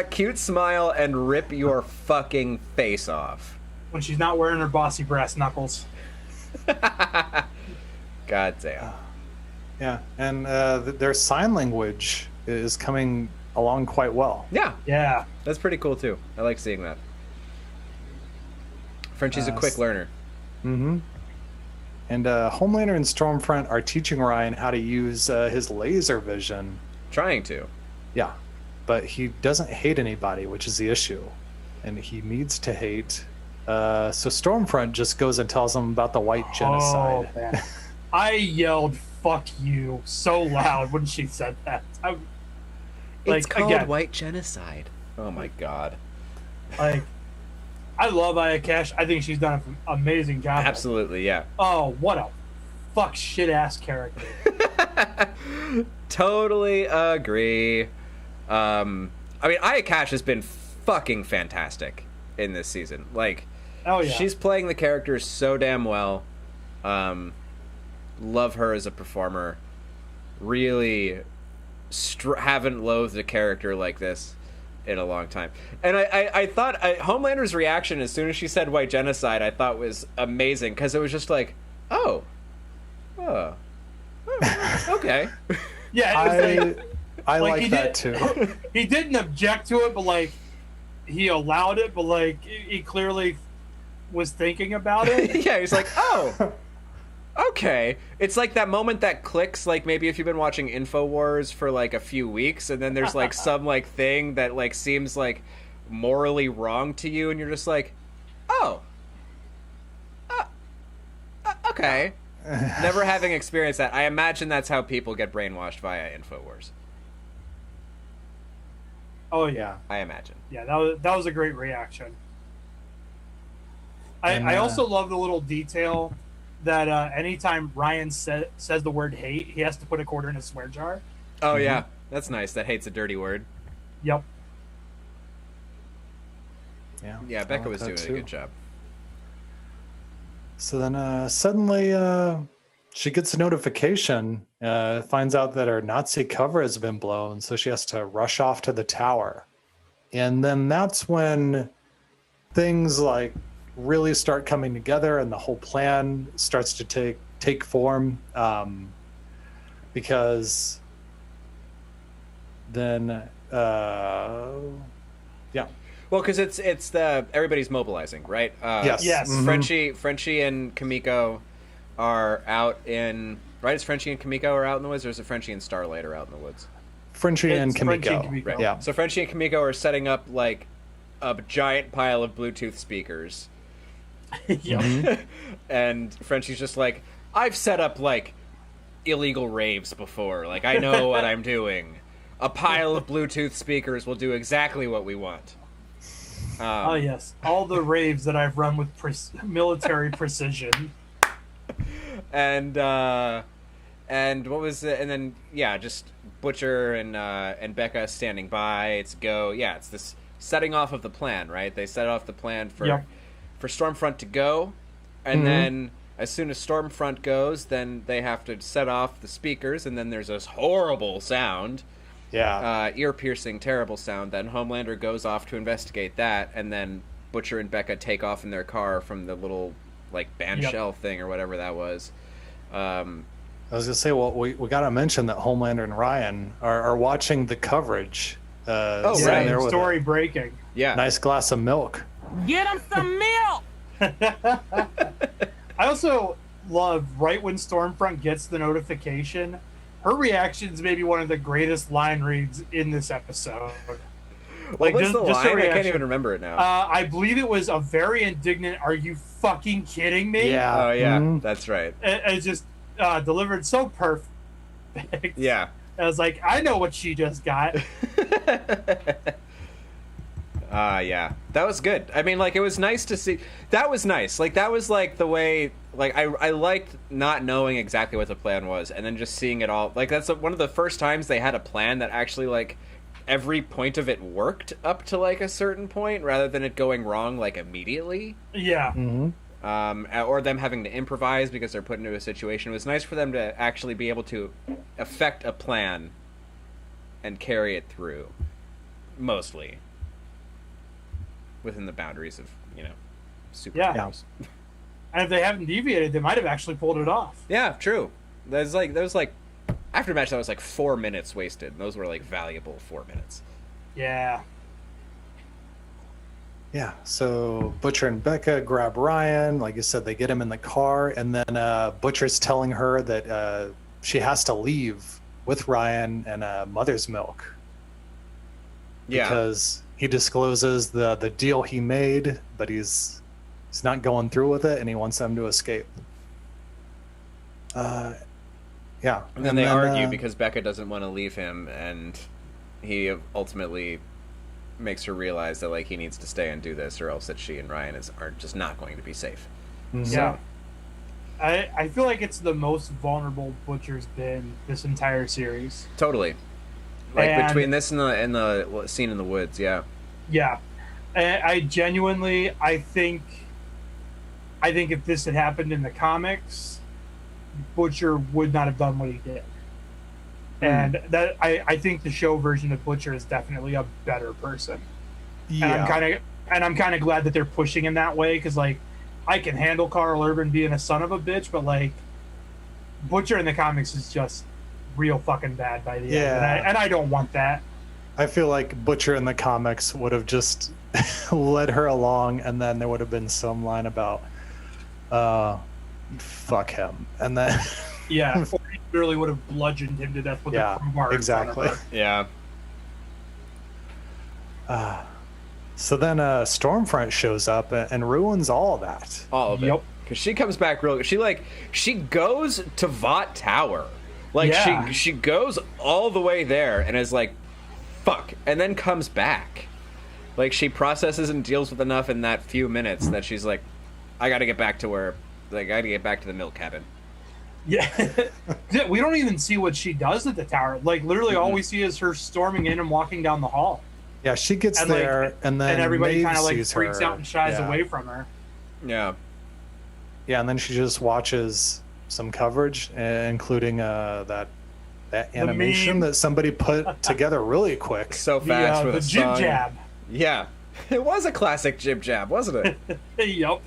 cute smile and rip your fucking face off. When she's not wearing her bossy brass knuckles. God damn. Yeah, and their sign language is coming along quite well. Yeah. Yeah. That's pretty cool, too. I like seeing that. Frenchie's a quick learner. Mm-hmm. And Homelander and Stormfront are teaching Ryan how to use his laser vision. Trying to. Yeah, but he doesn't hate anybody, which is the issue. And he needs to hate. So Stormfront just goes and tells him about the white genocide. Oh, man. I yelled, "Fuck you," so loud when she said that. It's called white genocide. Oh my god. Like, I love Aya Cash. I think she's done an amazing job. Absolutely, yeah. Oh, what a fuck shit ass character. Totally agree. I mean, Aya Cash has been fucking fantastic in this season. Like, oh yeah, she's playing the characters so damn well. Love her as a performer. Really haven't loathed a character like this in a long time. And I thought Homelander's reaction as soon as she said white genocide, I thought was amazing, because it was just like, oh, okay. Yeah, it was I like that too. He didn't object to it, but like he allowed it, but like he clearly was thinking about it. Yeah, he's like, oh, okay. It's like that moment that clicks, like maybe if you've been watching InfoWars for like a few weeks, and then there's like some like thing that like seems like morally wrong to you, and you're just like, oh, okay. Never having experienced that, I imagine that's how people get brainwashed via InfoWars. Oh yeah, I imagine. Yeah, that was a great reaction. I also love the little detail that anytime Ryan says the word hate, he has to put a quarter in a swear jar. Oh yeah, that's nice. That hate's a dirty word. Yep. Yeah, Becca was doing a good job. So then suddenly she gets a notification, finds out that her Nazi cover has been blown, so she has to rush off to the tower. And then that's when things like really start coming together and the whole plan starts to take form, because then Well, because it's the everybody's mobilizing, right? Yes. Mm-hmm. Frenchie and Kimiko are out in, right? Is Frenchie and Kimiko are out in the woods, or is it Frenchie and Starlight are out in the woods? Frenchie and Kimiko. Right. Yeah. So Frenchie and Kimiko are setting up like a giant pile of Bluetooth speakers. Yep. And Frenchie's just like, I've set up like illegal raves before. Like, I know what I'm doing. A pile of Bluetooth speakers will do exactly what we want. Oh yes, all the raves that I've run with military precision. And what was it? And then just Butcher and Becca standing by. It's go. Yeah, it's this setting off of the plan, right? They set off the plan for Stormfront to go, and then as soon as Stormfront goes, then they have to set off the speakers, and then there's this horrible sound. Yeah. Ear-piercing, terrible sound. Then Homelander goes off to investigate that, and then Butcher and Becca take off in their car from the little, like, bandshell thing or whatever that was. I was going to say, well, we got to mention that Homelander and Ryan are watching the coverage. Right. There with Story breaking. Yeah. Nice glass of milk. Get him some milk! I also love right when Stormfront gets the notification, her reaction is maybe one of the greatest line reads in this episode. What was the line? I can't even remember it now. I believe it was a very indignant, "Are you fucking kidding me?" Yeah. Oh, yeah. That's right. It's just delivered so perfect. Yeah. I was like, I know what she just got. Yeah. That was good. I mean, like, it was nice to see. That was nice. Like, that was, like, the way... Like, I liked not knowing exactly what the plan was, and then just seeing it all. Like, that's one of the first times they had a plan that actually, like, every point of it worked up to like a certain point rather than it going wrong like immediately. Yeah. Or them having to improvise because they're put into a situation. It was nice for them to actually be able to affect a plan and carry it through, mostly within the boundaries of, superheroes. Yeah. And if they haven't deviated, they might have actually pulled it off. Yeah, true. There's like after match that was like 4 minutes wasted. Those were like valuable 4 minutes. Yeah. Yeah, so Butcher and Becca grab Ryan. Like you said, they get him in the car, and then Butcher's telling her that she has to leave with Ryan and Mother's Milk. Yeah. Because he discloses the deal he made, but he's not going through with it, and he wants them to escape. Yeah. And then they argue because Becca doesn't want to leave him, and he ultimately makes her realize that like he needs to stay and do this, or else that she and Ryan are just not going to be safe. Yeah. I feel like it's the most vulnerable Butcher's been this entire series. Totally. Like between this and the scene in the woods, yeah. Yeah. I genuinely think if this had happened in the comics, Butcher would not have done what he did. And that I think the show version of Butcher is definitely a better person. Yeah. And I'm kind of glad that they're pushing him that way, because like I can handle Carl Urban being a son of a bitch, but like Butcher in the comics is just real fucking bad by the end, and I don't want that. I feel like Butcher in the comics would have just led her along, and then there would have been some line about fuck him, and then yeah, or he literally would have bludgeoned him to death with a crowbar. Exactly. Yeah. So then Stormfront shows up and ruins all of that. All of it. Because she comes back she goes to Vought Tower. Like she goes all the way there and is like, fuck, and then comes back. Like she processes and deals with enough in that few minutes that she's like, I gotta get back to where, like, I gotta get back to the milk cabin. Yeah. We don't even see what she does at the tower. Like literally all we see is her storming in and walking down the hall. Yeah, she gets there, like, and then everybody kind of like sees freaks her. out and shies away from her. Yeah. Yeah, and then she just watches some coverage, including that animation that somebody put together really quick. So fast with the a jib song. jab. Yeah. It was a classic jib jab, wasn't it? Yup.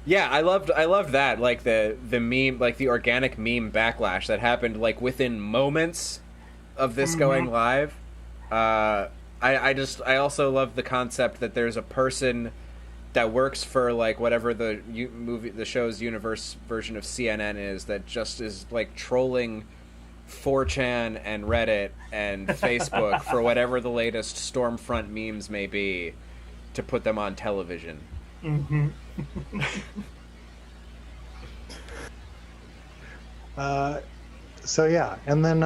Yeah, I loved that, like the meme, like the organic meme backlash that happened like within moments of this going live. I also love the concept that there's a person that works for like whatever the show's universe version of CNN is, that just is like trolling 4chan and Reddit and Facebook for whatever the latest Stormfront memes may be, to put them on television. So yeah, and then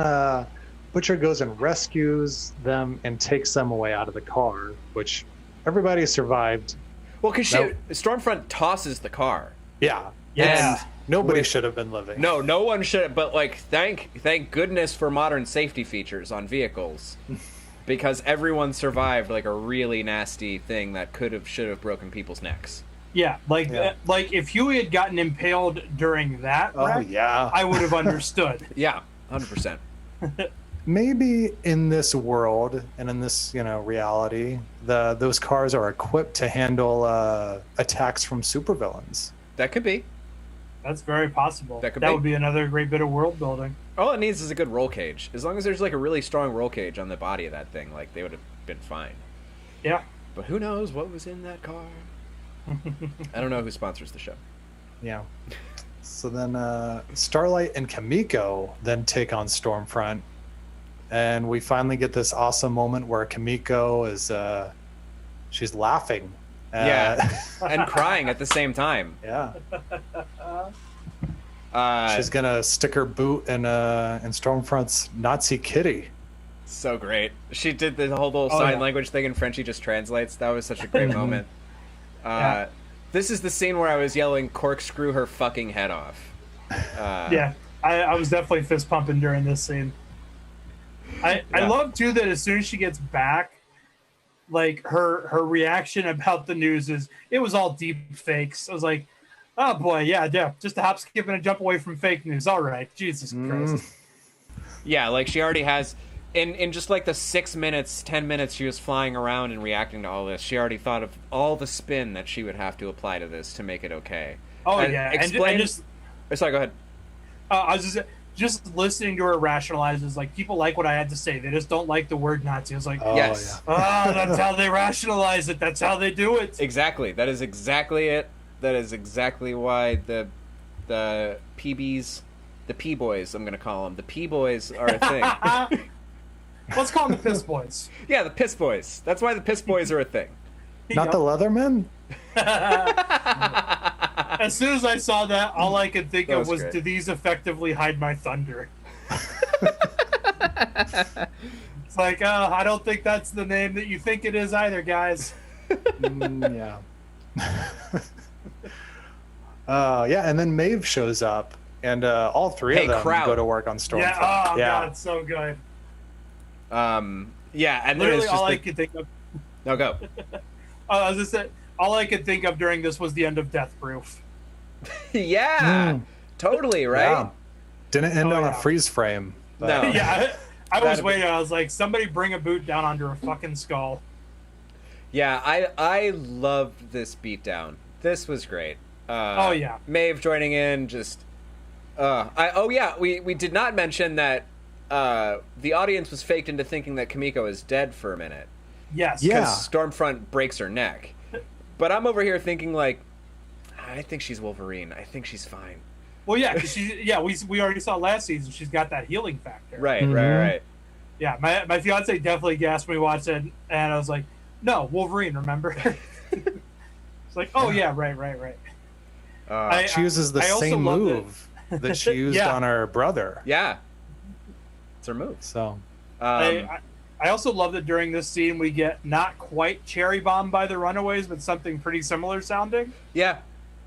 Butcher goes and rescues them and takes them away out of the car, which everybody survived. Well, because Stormfront tosses the car. Yeah. Yeah. And nobody should have been living. No one should. But like, thank goodness for modern safety features on vehicles, because everyone survived like a really nasty thing that should have broken people's necks. Yeah, like if Huey had gotten impaled during that wreck, I would have understood. Yeah, 100%. Maybe in this world and in this reality, those cars are equipped to handle attacks from supervillains. That could be. That's very possible. That would be another great bit of world building. All it needs is a good roll cage. As long as there's like a really strong roll cage on the body of that thing, like they would have been fine. Yeah. But who knows what was in that car? I don't know who sponsors the show. Yeah. So then Starlight and Kamiko then take on Stormfront. And we finally get this awesome moment where Kamiko is she's laughing. Yeah. And crying at the same time. Yeah. She's gonna stick her boot in Stormfront's Nazi kitty. So great. She did the whole little sign language thing, and Frenchie just translates. That was such a great moment. This is the scene where I was yelling, "Corkscrew her fucking head off." Yeah, I was definitely fist pumping during this scene. I love too that as soon as she gets back, like her reaction about the news is it was all deep fakes. I was like, oh boy, yeah, just a hop, skip, and a jump away from fake news. All right, Jesus Christ. Yeah, like she already has in just like the 6 minutes, 10 minutes she was flying around and reacting to all this. She already thought of all the spin that she would have to apply to this to make it okay. Oh and yeah, explain. and just sorry, go ahead. I was just listening to her rationalize is like people like what I had to say. They just don't like the word Nazi. I was like, yes, that's how they rationalize it. That's how they do it. Exactly. That is exactly it. That is exactly why the PBs, the P boys, I'm gonna call them the P boys are a thing. Let's call them the Piss Boys. Yeah, the Piss Boys. That's why the Piss Boys are a thing. Not the Leathermen? As soon as I saw that, all I could think of was, great. do these effectively hide my thunder? It's like, I don't think that's the name that you think it is either, guys. Yeah. Yeah, and then Maeve shows up, and all three of them go to work on Stormfront. Yeah, God, it's so good. Yeah, and literally then it's all I could think of. No, go. I was just saying, all I could think of during this was the end of Death Proof. Yeah, totally, right? Yeah. Didn't end on a freeze frame. But... No. Yeah, I was waiting. I was like, somebody bring a boot down under a fucking skull. Yeah, I loved this beatdown. This was great. Oh yeah, Maeve joining in, just. We did not mention that the audience was faked into thinking that Kimiko is dead for a minute. Yes. Yeah. Because Stormfront breaks her neck. But I'm over here thinking like, I think she's Wolverine. I think she's fine. Well, yeah, because we already saw last season. She's got that healing factor. Right, right. Yeah, my fiance definitely gasped when we watched it, and I was like, "No, Wolverine, remember?" It's like, "Oh yeah, right." She uses the same move that she used on her brother. Yeah, it's her move. So, I also love that during this scene we get not quite cherry bombed by the Runaways, but something pretty similar sounding. Yeah.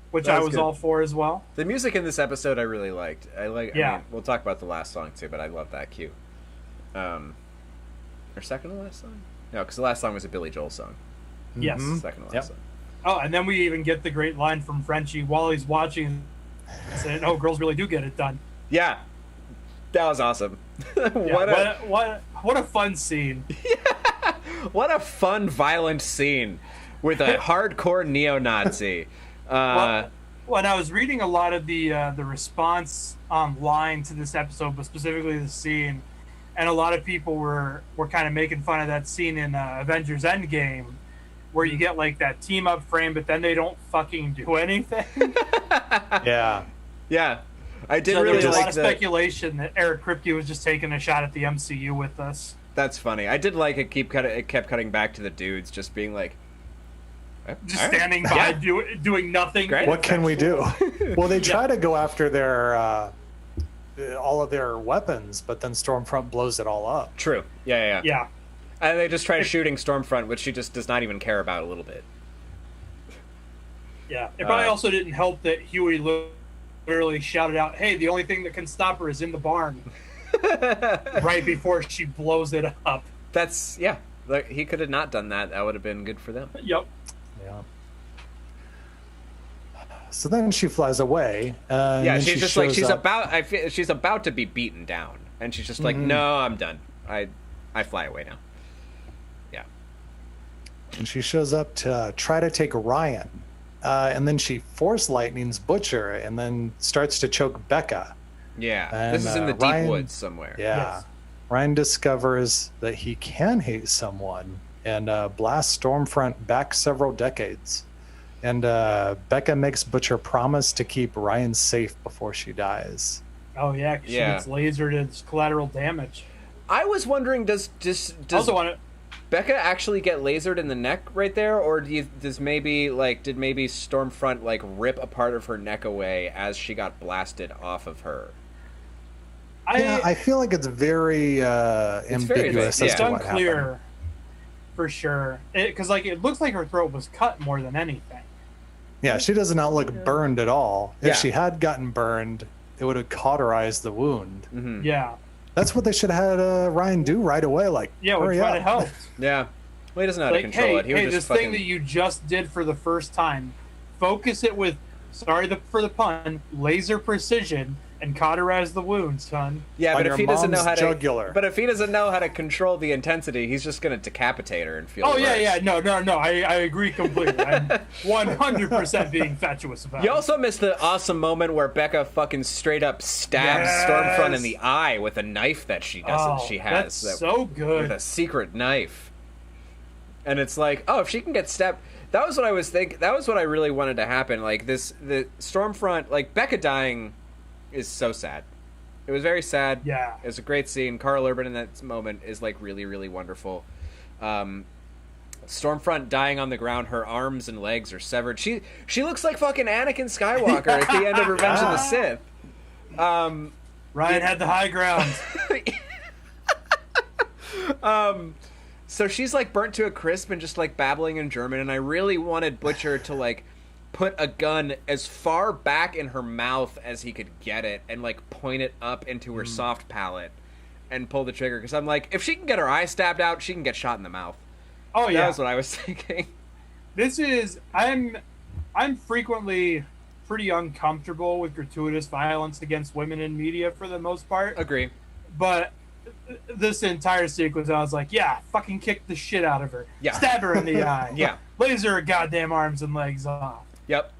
Which I was all for as well. The music in this episode I really liked. Yeah. I mean, we'll talk about the last song too, but I love that cue. Or second to last song? No, because the last song was a Billy Joel song. Yes. Second to last song. Oh, and then we even get the great line from Frenchie while he's watching, saying, "Oh, girls really do get it done." Yeah. That was awesome. What a fun scene. Yeah. What a fun, violent scene with a hardcore neo-Nazi. When I was reading a lot of the response online to this episode, but specifically the scene, and a lot of people were kind of making fun of that scene in Avengers Endgame, where you get like that team up frame, but then they don't fucking do anything. Yeah. I did so really there was like a lot of speculation that Eric Kripke was just taking a shot at the MCU with us. That's funny. I did like it. It kept cutting back to the dudes, just being like, just standing by, doing nothing. Great. What can we do? Well, they try to go after their all of their weapons, but then Stormfront blows it all up. True. Yeah. Yeah. And they just try shooting Stormfront, which she just does not even care about a little bit. Yeah. It probably also didn't help that Huey literally shouted out, "Hey, the only thing that can stop her is in the barn." Right before she blows it up. That's, yeah. Like, he could have not done that. That would have been good for them. Yep. Yeah. So then she flies away. Yeah, she's just like she's about to be beaten down, and she's just like, "No, I'm done. I fly away now." Yeah. And she shows up to try to take Ryan, and then she force lightnings Butcher, and then starts to choke Becca. Yeah, and, this is in the deep woods somewhere. Yeah. Yes. Ryan discovers that he can hate someone and blasts Stormfront back several decades. And Becca makes Butcher promise to keep Ryan safe before she dies. Oh yeah, 'cause she gets lasered. It's collateral damage. I was wondering, does Becca actually get lasered in the neck right there, or did maybe Stormfront like rip a part of her neck away as she got blasted off of her? I feel like it's very ambiguous. It's unclear for sure, because it looks like her throat was cut more than anything. Yeah, she does not look burned at all. If she had gotten burned, it would have cauterized the wound. Mm-hmm. Yeah. That's what they should have had Ryan do right away. Like, yeah, we're hurry trying up. to help. Yeah. Well, he doesn't know how to control it. He was Hey, just this thing that you just did for the first time, focus it with, for the pun, laser precision, and cauterize the wound, son. Yeah, but your if he doesn't know mom's how jugular. to, but if he doesn't know how to control the intensity, he's just gonna decapitate her and feel. Oh worse. yeah, no. I agree completely. I'm 100% being fatuous about it. You also missed the awesome moment where Becca fucking straight up stabs Yes. Stormfront in the eye with a knife that she doesn't. She has that's so good. with a secret knife, and it's like, oh, if she can get stabbed. That was what I was thinking. That was what I really wanted to happen. Like the Stormfront, like Becca dying, is so sad. It was very sad. Yeah. It was a great scene. Carl Urban in that moment is like really, really wonderful. Stormfront dying on the ground, her arms and legs are severed. She looks like fucking Anakin Skywalker at the end of Revenge of the Sith. Ryan had the high ground. So she's like burnt to a crisp and just like babbling in German, and I really wanted Butcher to like put a gun as far back in her mouth as he could get it and like point it up into her soft palate and pull the trigger, because I'm like, if she can get her eye stabbed out, she can get shot in the mouth. Oh yeah, That was what I was thinking. I'm frequently pretty uncomfortable with gratuitous violence against women in media for the most part. Agree. But this entire sequence, I was like, yeah, fucking kick the shit out of her. Yeah. Stab her in the eye. Yeah. Laser her goddamn arms and legs off. Yep.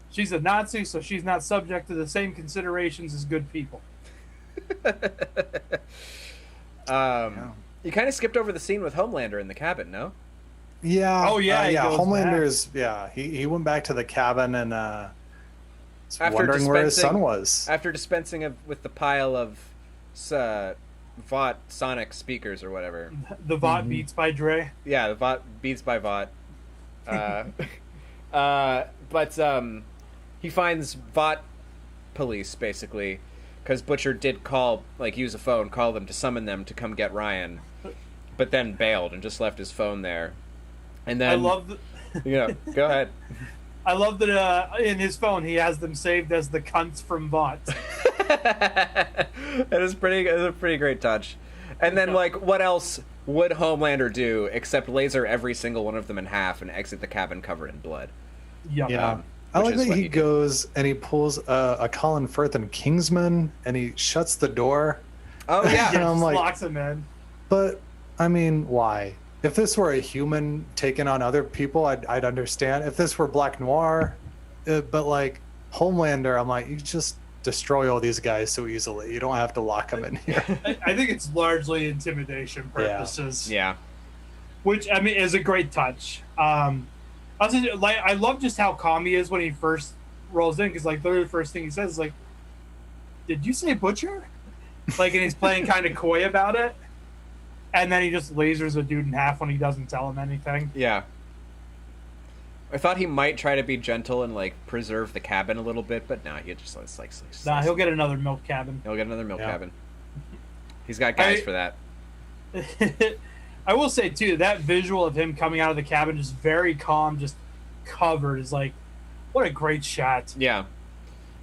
She's a Nazi, so she's not subject to the same considerations as good people. You kind of skipped over the scene with Homelander in the cabin, no? Yeah. Oh, yeah, he goes Homelander's. Yeah, he went back to the cabin and was After wondering where his dispensing- son was. After dispensing with the pile of Vought Sonic speakers or whatever. The Vought Beats by Dre. Yeah, the Vought Beats by Vought. But he finds Vought police, basically, because Butcher did call, like, use a phone, call them to summon them to come get Ryan, but then bailed and just left his phone there. And then... I love the... Go ahead. I love that in his phone he has them saved as the cunts from Vought. It was a pretty great touch. And then, like, what else would Homelander do except laser every single one of them in half and exit the cabin covered in blood? Yep. Yeah. I which like is that what he he did. goes and he pulls a Colin Firth and Kingsman and he shuts the door. Oh, yeah. And I'm like, locks him in. but I mean, why? If this were a human taking on other people, I'd understand. If this were Black Noir, but like Homelander, I'm like, you just destroy all these guys so easily. You don't have to lock them in here. I think it's largely intimidation purposes. Yeah. Which, I mean, is a great touch. I love just how calm he is when he first rolls in, because like the first thing he says is like, "Did you say butcher?" Like, and he's playing kind of coy about it, and then he just lasers a dude in half when he doesn't tell him anything. Yeah. I thought he might try to be gentle and like preserve the cabin a little bit, but nah, he just like Nah, he'll get another milk cabin. He'll get another milk Yeah. cabin. He's got guys for that. I will say too, that visual of him coming out of the cabin, just very calm, just covered, is like, what a great shot. Yeah.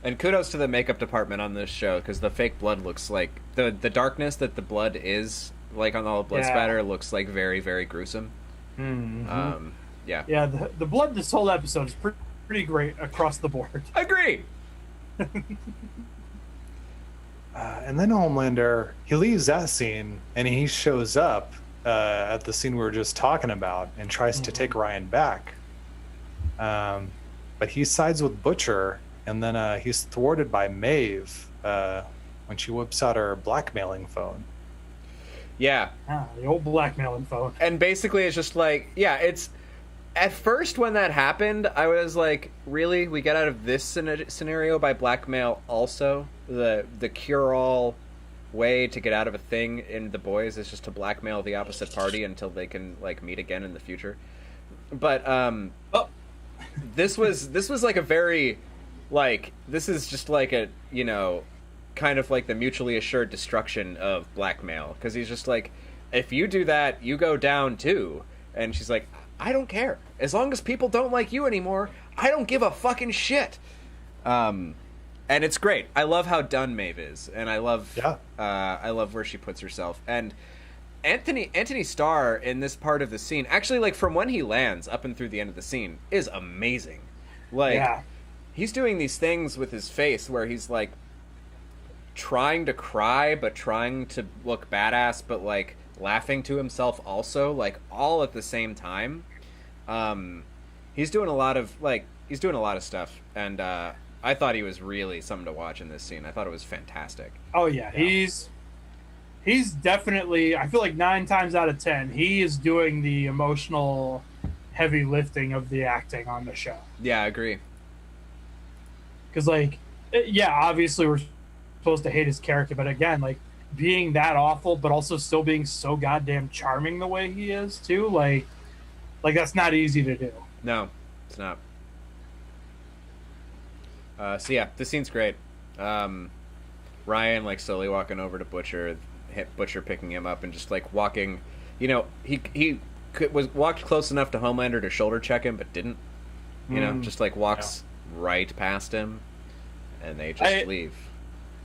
And kudos to the makeup department on this show, because the fake blood looks like the darkness that the blood is like on all the blood Yeah. spatter looks like very, very gruesome. Mm-hmm. Yeah. Yeah, the blood this whole episode is pretty great across the board. Agree. And then Homelander, he leaves that scene and he shows up at the scene we were just talking about and tries to take Ryan back. But he sides with Butcher, and then he's thwarted by Maeve when she whips out her blackmailing phone. Yeah. The old blackmailing phone. And basically it's just like, yeah, it's... At first when that happened, I was like, really? We get out of this scenario by blackmail also? The cure-all way to get out of a thing in The Boys is just to blackmail the opposite party until they can like meet again in the future. But this was like a very like, this is just like a, you know, kind of like the mutually assured destruction of blackmail, because he's just like, if you do that, you go down too. And she's like, I don't care. As long as people don't like you anymore, I don't give a fucking shit. and it's great. I love how done Maeve is, and I love where she puts herself. And Anthony Starr in this part of the scene, actually, like from when he lands up and through the end of the scene, is amazing. Like he's doing these things with his face where he's like trying to cry but trying to look badass, but like laughing to himself also, like all at the same time. He's doing a lot of stuff, and I thought he was really something to watch in this scene. I thought it was fantastic. Oh yeah. He's definitely, I feel like 9 times out of 10 he is doing the emotional heavy lifting of the acting on the show. Yeah, I agree. Because like, yeah, obviously we're supposed to hate his character, but again, like being that awful but also still being so goddamn charming the way he is too, like that's not easy to do. No, it's not. So yeah, this scene's great. Ryan like slowly walking over to Butcher picking him up and just like walking, you know, he walked close enough to Homelander to shoulder check him but didn't, you know, just like walks right past him, and they just leave.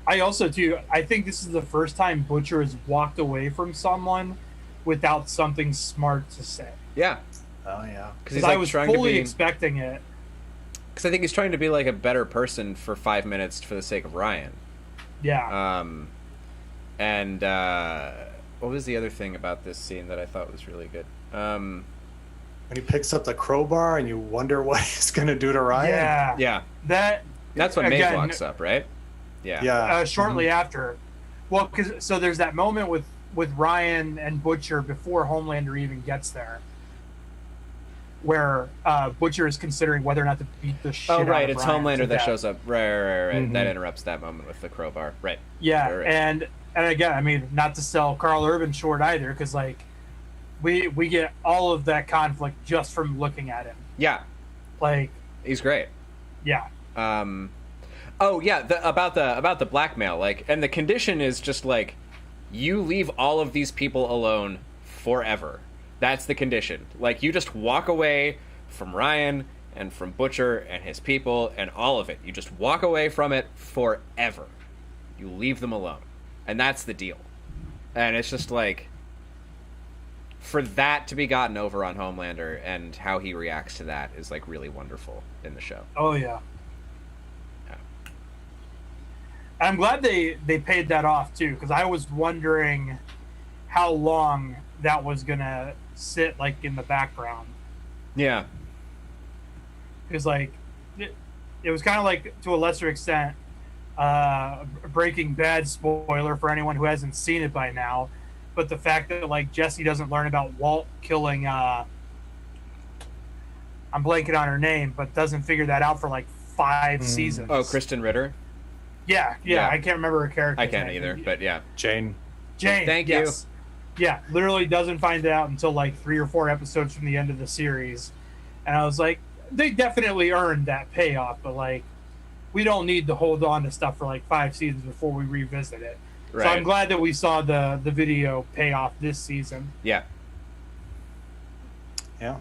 I also too, I think this is the first time Butcher has walked away from someone without something smart to say. Yeah. Oh yeah. Because I was fully expecting it. Because I think he's trying to be like a better person for 5 minutes for the sake of Ryan. Yeah. And what was the other thing about this scene that I thought was really good? When he picks up the crowbar and you wonder what he's going to do to Ryan. Yeah. That's when Maeve walks up, right? Yeah. Yeah. Shortly after. Well, so there's that moment with Ryan and Butcher before Homelander even gets there, where Butcher is considering whether or not to beat the shit out of Ryan. Oh, right. It's Homelander that shows up. Right. Mm-hmm. That interrupts that moment with the crowbar. Right. Yeah. Right. And again, I mean, not to sell Carl Urban short either, because like we get all of that conflict just from looking at him. Yeah. Like he's great. Yeah. Oh yeah, about the blackmail, like, and the condition is just like you leave all of these people alone forever. That's the condition. Like you just walk away from Ryan and from Butcher and his people and all of it. You just walk away from it forever. You leave them alone. And that's the deal. And it's just like, for that to be gotten over on Homelander and how he reacts to that is like really wonderful in the show. Oh yeah. I'm glad they paid that off too, because I was wondering how long that was gonna sit like in the background. Yeah. Because like it was kind of like, to a lesser extent, Breaking Bad spoiler for anyone who hasn't seen it by now, but the fact that like Jesse doesn't learn about Walt killing I'm blanking on her name, but doesn't figure that out for like 5 seasons. Oh, Kristen Ritter. Yeah, I can't remember her character. I can't either, but yeah. Jane. Thank you. Yeah, literally doesn't find it out until like 3 or 4 episodes from the end of the series. And I was like, they definitely earned that payoff, but like, we don't need to hold on to stuff for like 5 seasons before we revisit it. Right. So I'm glad that we saw the video pay off this season. Yeah. Yeah.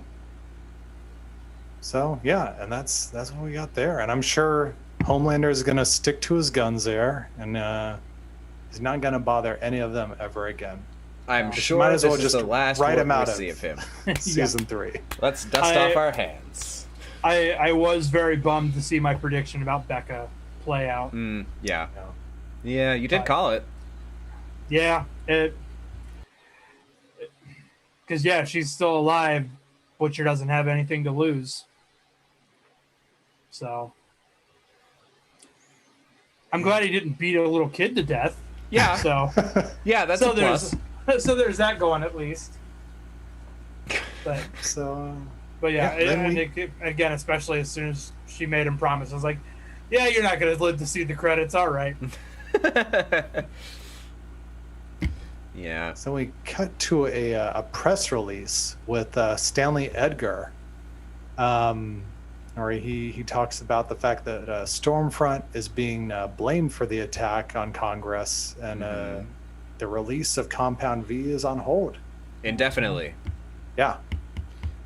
So yeah, and that's what we got there. And I'm sure Homelander is going to stick to his guns there, and he's not going to bother any of them ever again. I'm sure might as well just the last write him out of him. Season 3. Let's dust off our hands. I was very bummed to see my prediction about Becca play out. Yeah, you did call it. Yeah, because if she's still alive, Butcher doesn't have anything to lose. So I'm glad he didn't beat a little kid to death. Yeah. So yeah, that's a plus. So there's that going at least. But yeah, again, especially as soon as she made him promise, I was like, yeah, you're not going to live to see the credits. All right. Yeah. So we cut to a press release with Stanley Edgar, where he talks about the fact that Stormfront is being blamed for the attack on Congress, and the release of Compound V is on hold indefinitely. Yeah.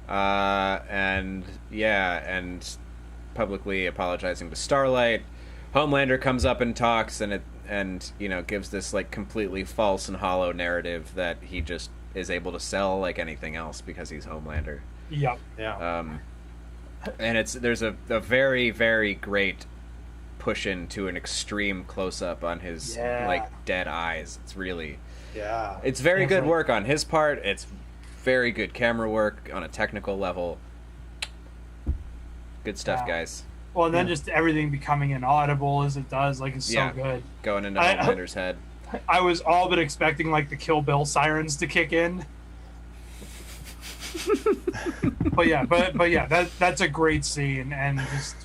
And publicly apologizing to Starlight, Homelander comes up and talks, and gives this like completely false and hollow narrative that he just is able to sell like anything else because he's Homelander. Yep. Yeah. And there's a very, very great push into an extreme close up on his like dead eyes. It's really it's very good work on his part. It's very good camera work on a technical level. Good stuff, guys. Well, and then just everything becoming inaudible as it does, like, it's so good. Going into Homelander's head. I was all but expecting like the Kill Bill sirens to kick in. but yeah, that's a great scene, and just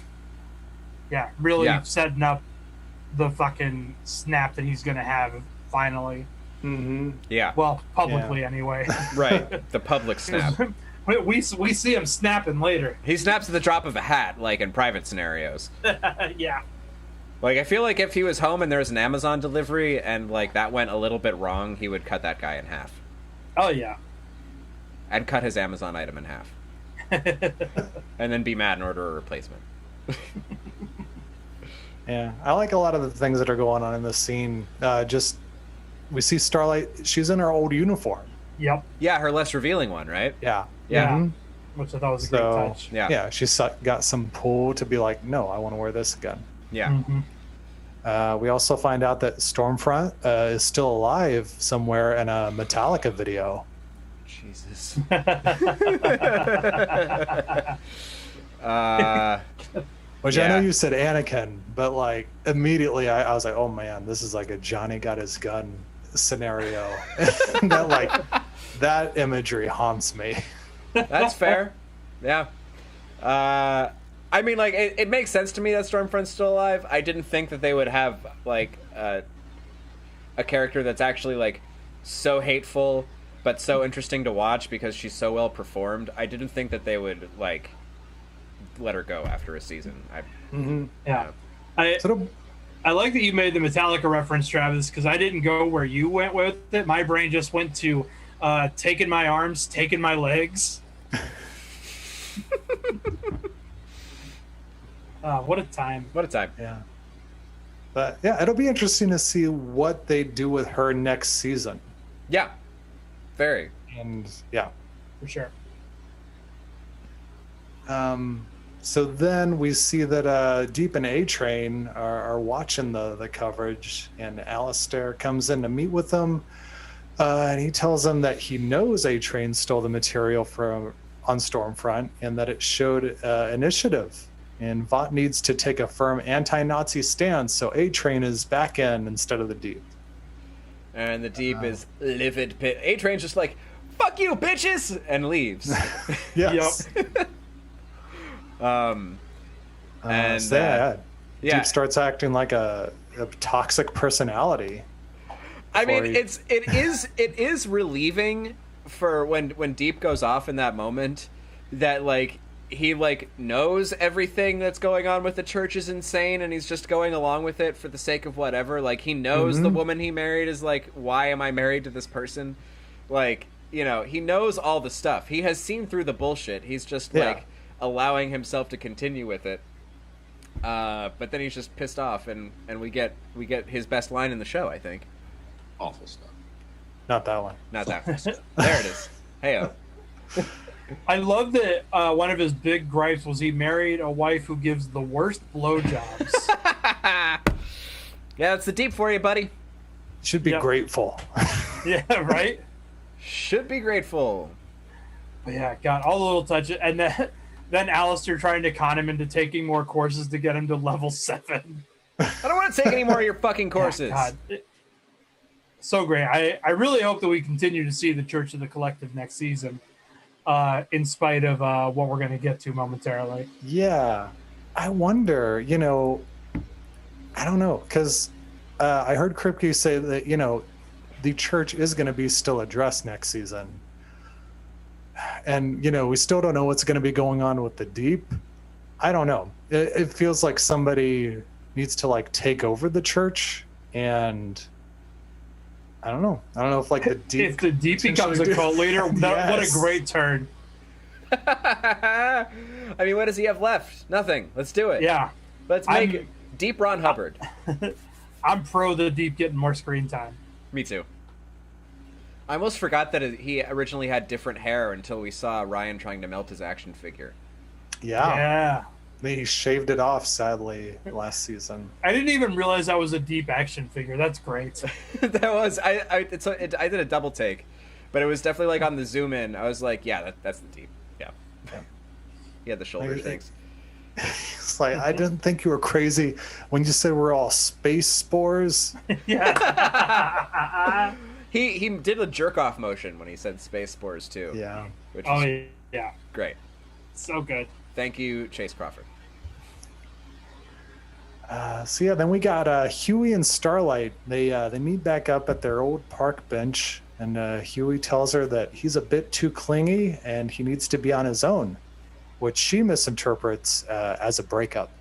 really setting up the fucking snap that he's gonna have finally. Mm-hmm. Yeah. Well, publicly anyway. Right. The public snap. We see him snapping later. He snaps at the drop of a hat, like in private scenarios. Yeah. Like, I feel like if he was home and there was an Amazon delivery and like that went a little bit wrong, he would cut that guy in half. Oh yeah. I'd cut his Amazon item in half. And then be mad and order a replacement. Yeah, I like a lot of the things that are going on in this scene. We see Starlight, she's in her old uniform. Yep. Yeah, her less revealing one, right? Yeah. Yeah. Mm-hmm. Which I thought was a great touch. Yeah. Yeah, she's got some pull to be like, no, I want to wear this again. Yeah. Mm-hmm. We also find out that Stormfront is still alive somewhere in a Metallica video. Jesus. Which I know you said Anakin, but like immediately I was like, oh man, this is like a Johnny got his gun scenario. that imagery haunts me. That's fair. Yeah. I mean, like, it makes sense to me that Stormfront's still alive. I didn't think that they would have, like, a character that's actually, like, so hateful, but so interesting to watch because she's so well performed. I didn't think that they would, like, let her go after a season. Yeah. I like that you made the Metallica reference, Travis, because I didn't go where you went with it. My brain just went to taking my arms, taking my legs. What a time. What a time. Yeah. But yeah, it'll be interesting to see what they do with her next season. Yeah. Very. And yeah. For sure. So then we see that Deep and A-Train are watching the coverage, and Alistair comes in to meet with them, and he tells them that he knows A-Train stole the material on Stormfront and that it showed initiative, and Vought needs to take a firm anti-Nazi stance, so A-Train is back in instead of the Deep. And the Deep is livid. A-Train's just like, fuck you, bitches! And leaves. Yes. Yep. Deep starts acting like a toxic personality. I mean, it is relieving for when Deep goes off in that moment that like he like knows everything that's going on with the church is insane and he's just going along with it for the sake of whatever. Like he knows the woman he married is like, why am I married to this person? Like, you know, he knows all the stuff. He has seen through the bullshit. He's just like allowing himself to continue with it. But then he's just pissed off, and we get his best line in the show, I think. Awful stuff. Not that one. Not that one. There it is. Hey-o. I love that one of his big gripes was he married a wife who gives the worst blowjobs. Yeah, that's the Deep for you, buddy. Should be grateful. Yeah, right? Should be grateful. But yeah, got all the little touches. And then Alistair trying to con him into taking more courses to get him to level 7. I don't want to take any more of your fucking courses. Yeah, God. So great. I really hope that we continue to see the Church of the Collective next season, in spite of what we're going to get to momentarily. Yeah. I wonder, you know, I don't know, because I heard Kripke say that, you know, the church is going to be still addressed next season. And, you know, we still don't know what's going to be going on with the Deep. I don't know. It feels like somebody needs to, like, take over the church. And I don't know. I don't know if, like, the Deep... If the Deep becomes a cult leader, what a great turn. I mean, what does he have left? Nothing. Let's do it. Yeah. Let's make Deep Ron Hubbard. I'm pro the Deep getting more screen time. Me too. I almost forgot that he originally had different hair until we saw Ryan trying to melt his action figure. Yeah. He shaved it off, sadly, last season. I didn't even realize that was a Deep action figure. That's great. That was I did a double take, but it was definitely like on the zoom in. I was like, yeah, that's the Deep. Yeah. He had the shoulder things. It's like, I didn't think you were crazy when you said we're all space spores. Yeah. He did a jerk off motion when he said space spores too. Yeah. Which yeah. Great. So good. Thank you, Chase Crawford. Then we got Huey and Starlight. They meet back up at their old park bench, and Huey tells her that he's a bit too clingy and he needs to be on his own, which she misinterprets as a breakup.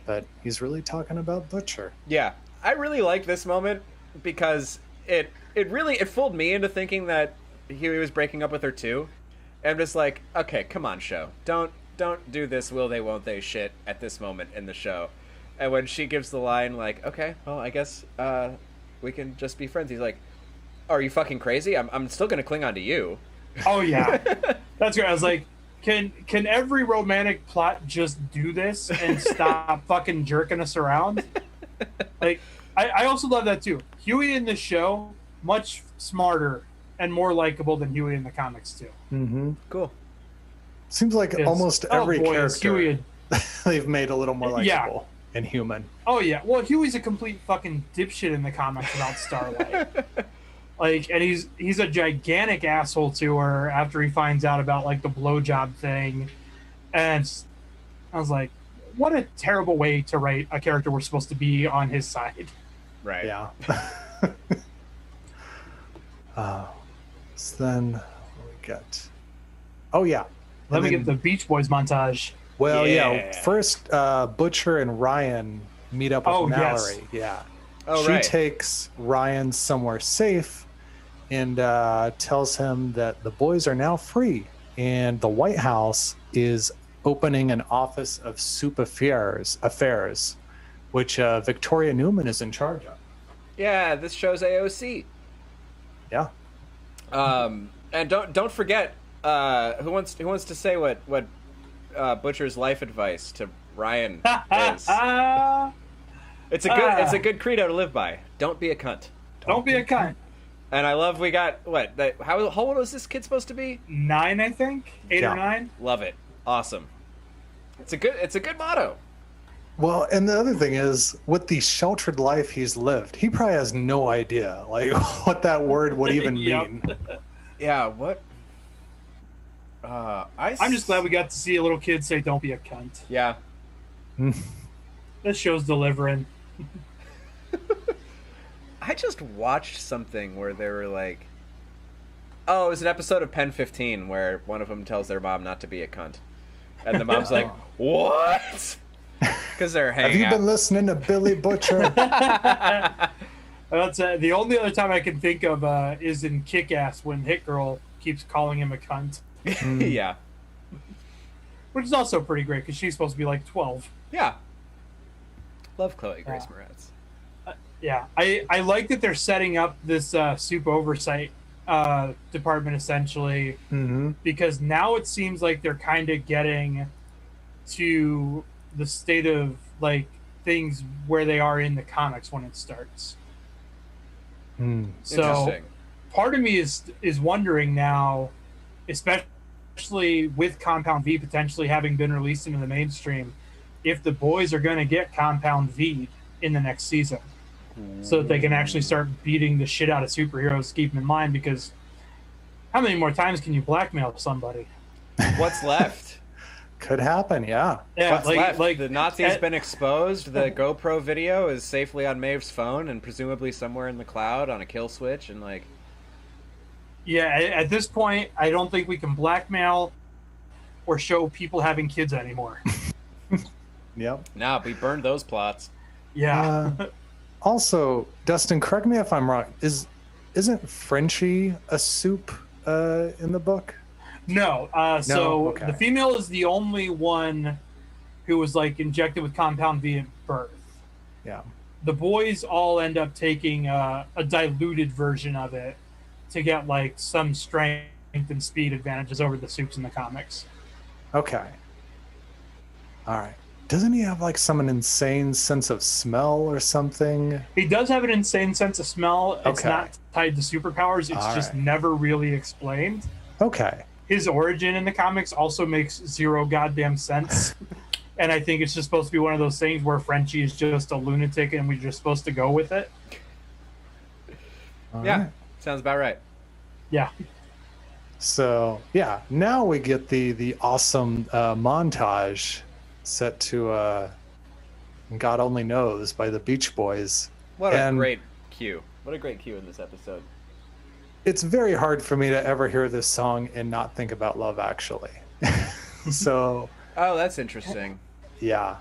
But he's really talking about Butcher. Yeah, I really like this moment because it fooled me into thinking that Huey was breaking up with her too. And I'm just like, okay, come on, show. Don't do this will they, won't they shit at this moment in the show. And when she gives the line like, okay, well, I guess we can just be friends. He's like, are you fucking crazy? I'm still going to cling on to you. Oh, yeah. That's great. I was like, can every romantic plot just do this and stop fucking jerking us around? Like, I also love that, too. Huey in the show, much smarter and more likable than Huey in the comics, too. Mm-hmm. Cool. Seems like almost every character Huey they've made a little more likable and human. Oh, yeah. Well, Huey's a complete fucking dipshit in the comics about Starlight. Like, and he's a gigantic asshole to her after he finds out about, like, the blowjob thing. And I was like, what a terrible way to write a character we're supposed to be on his side. Right. Yeah. So then what we got? Oh, yeah. Let me get the Beach Boys montage. Well, first Butcher and Ryan meet up with Mallory. Yes. Yeah. Oh, she right. takes Ryan somewhere safe and tells him that the boys are now free and the White House is opening an office of soup affairs, which Victoria Newman is in charge of. Yeah, this show's AOC. Yeah. And don't forget, who wants to say what Butcher's life advice to Ryan is? It's a good credo to live by. Don't be a cunt. Don't be a cunt. And I love we got how old was this kid supposed to be? 9, I think. 8 or 9. Love it. Awesome. It's a good motto. Well, and the other thing is, with the sheltered life he's lived, he probably has no idea like what that word would even mean. Yeah, what? I'm just glad we got to see a little kid say, "Don't be a cunt." Yeah. This show's delivering. I just watched something where they were like, oh, it was an episode of Pen 15 where one of them tells their mom not to be a cunt. And the mom's like, what? Because they're hanging Have you been listening to Billy Butcher? That's the only other time I can think of is in Kick-Ass when Hit Girl keeps calling him a cunt. Yeah. Which is also pretty great because she's supposed to be like 12. Yeah. Love Chloe Grace Moretz. Yeah, I like that they're setting up this soup oversight department essentially, because now it seems like they're kind of getting to the state of like things where they are in the comics when it starts. So part of me is wondering now, especially with Compound V potentially having been released into the mainstream, if the boys are going to get Compound V in the next season. So that they can actually start beating the shit out of superheroes, keep them in mind, because how many more times can you blackmail somebody? What's left? Could happen, yeah. Yeah, What's left? The Nazi's been exposed. The GoPro video is safely on Maeve's phone and presumably somewhere in the cloud on a kill switch. And like, yeah, at this point, I don't think we can blackmail or show people having kids anymore. Yep. Nah, we burned those plots. Yeah. Also, Dustin, correct me if I'm wrong. Isn't Frenchie a soup in the book? No. So the female is the only one who was like injected with Compound V birth. Yeah. The boys all end up taking a diluted version of it to get like some strength and speed advantages over the Supes in the comics. Okay. All right. Doesn't he have like an insane sense of smell or something? He does have an insane sense of smell. It's Okay. not tied to superpowers. It's All just right. never really explained. Okay. His origin in the comics also makes zero goddamn sense. And I think it's just supposed to be one of those things where Frenchie is just a lunatic and we're just supposed to go with it. All Yeah, right. sounds about right. Yeah. So yeah, now we get the awesome montage set to God Only Knows by the Beach Boys. What a And great cue. What a great cue in this episode. it's very hard for me to ever hear this song and not think about Love Actually. So Oh, that's interesting. yeah.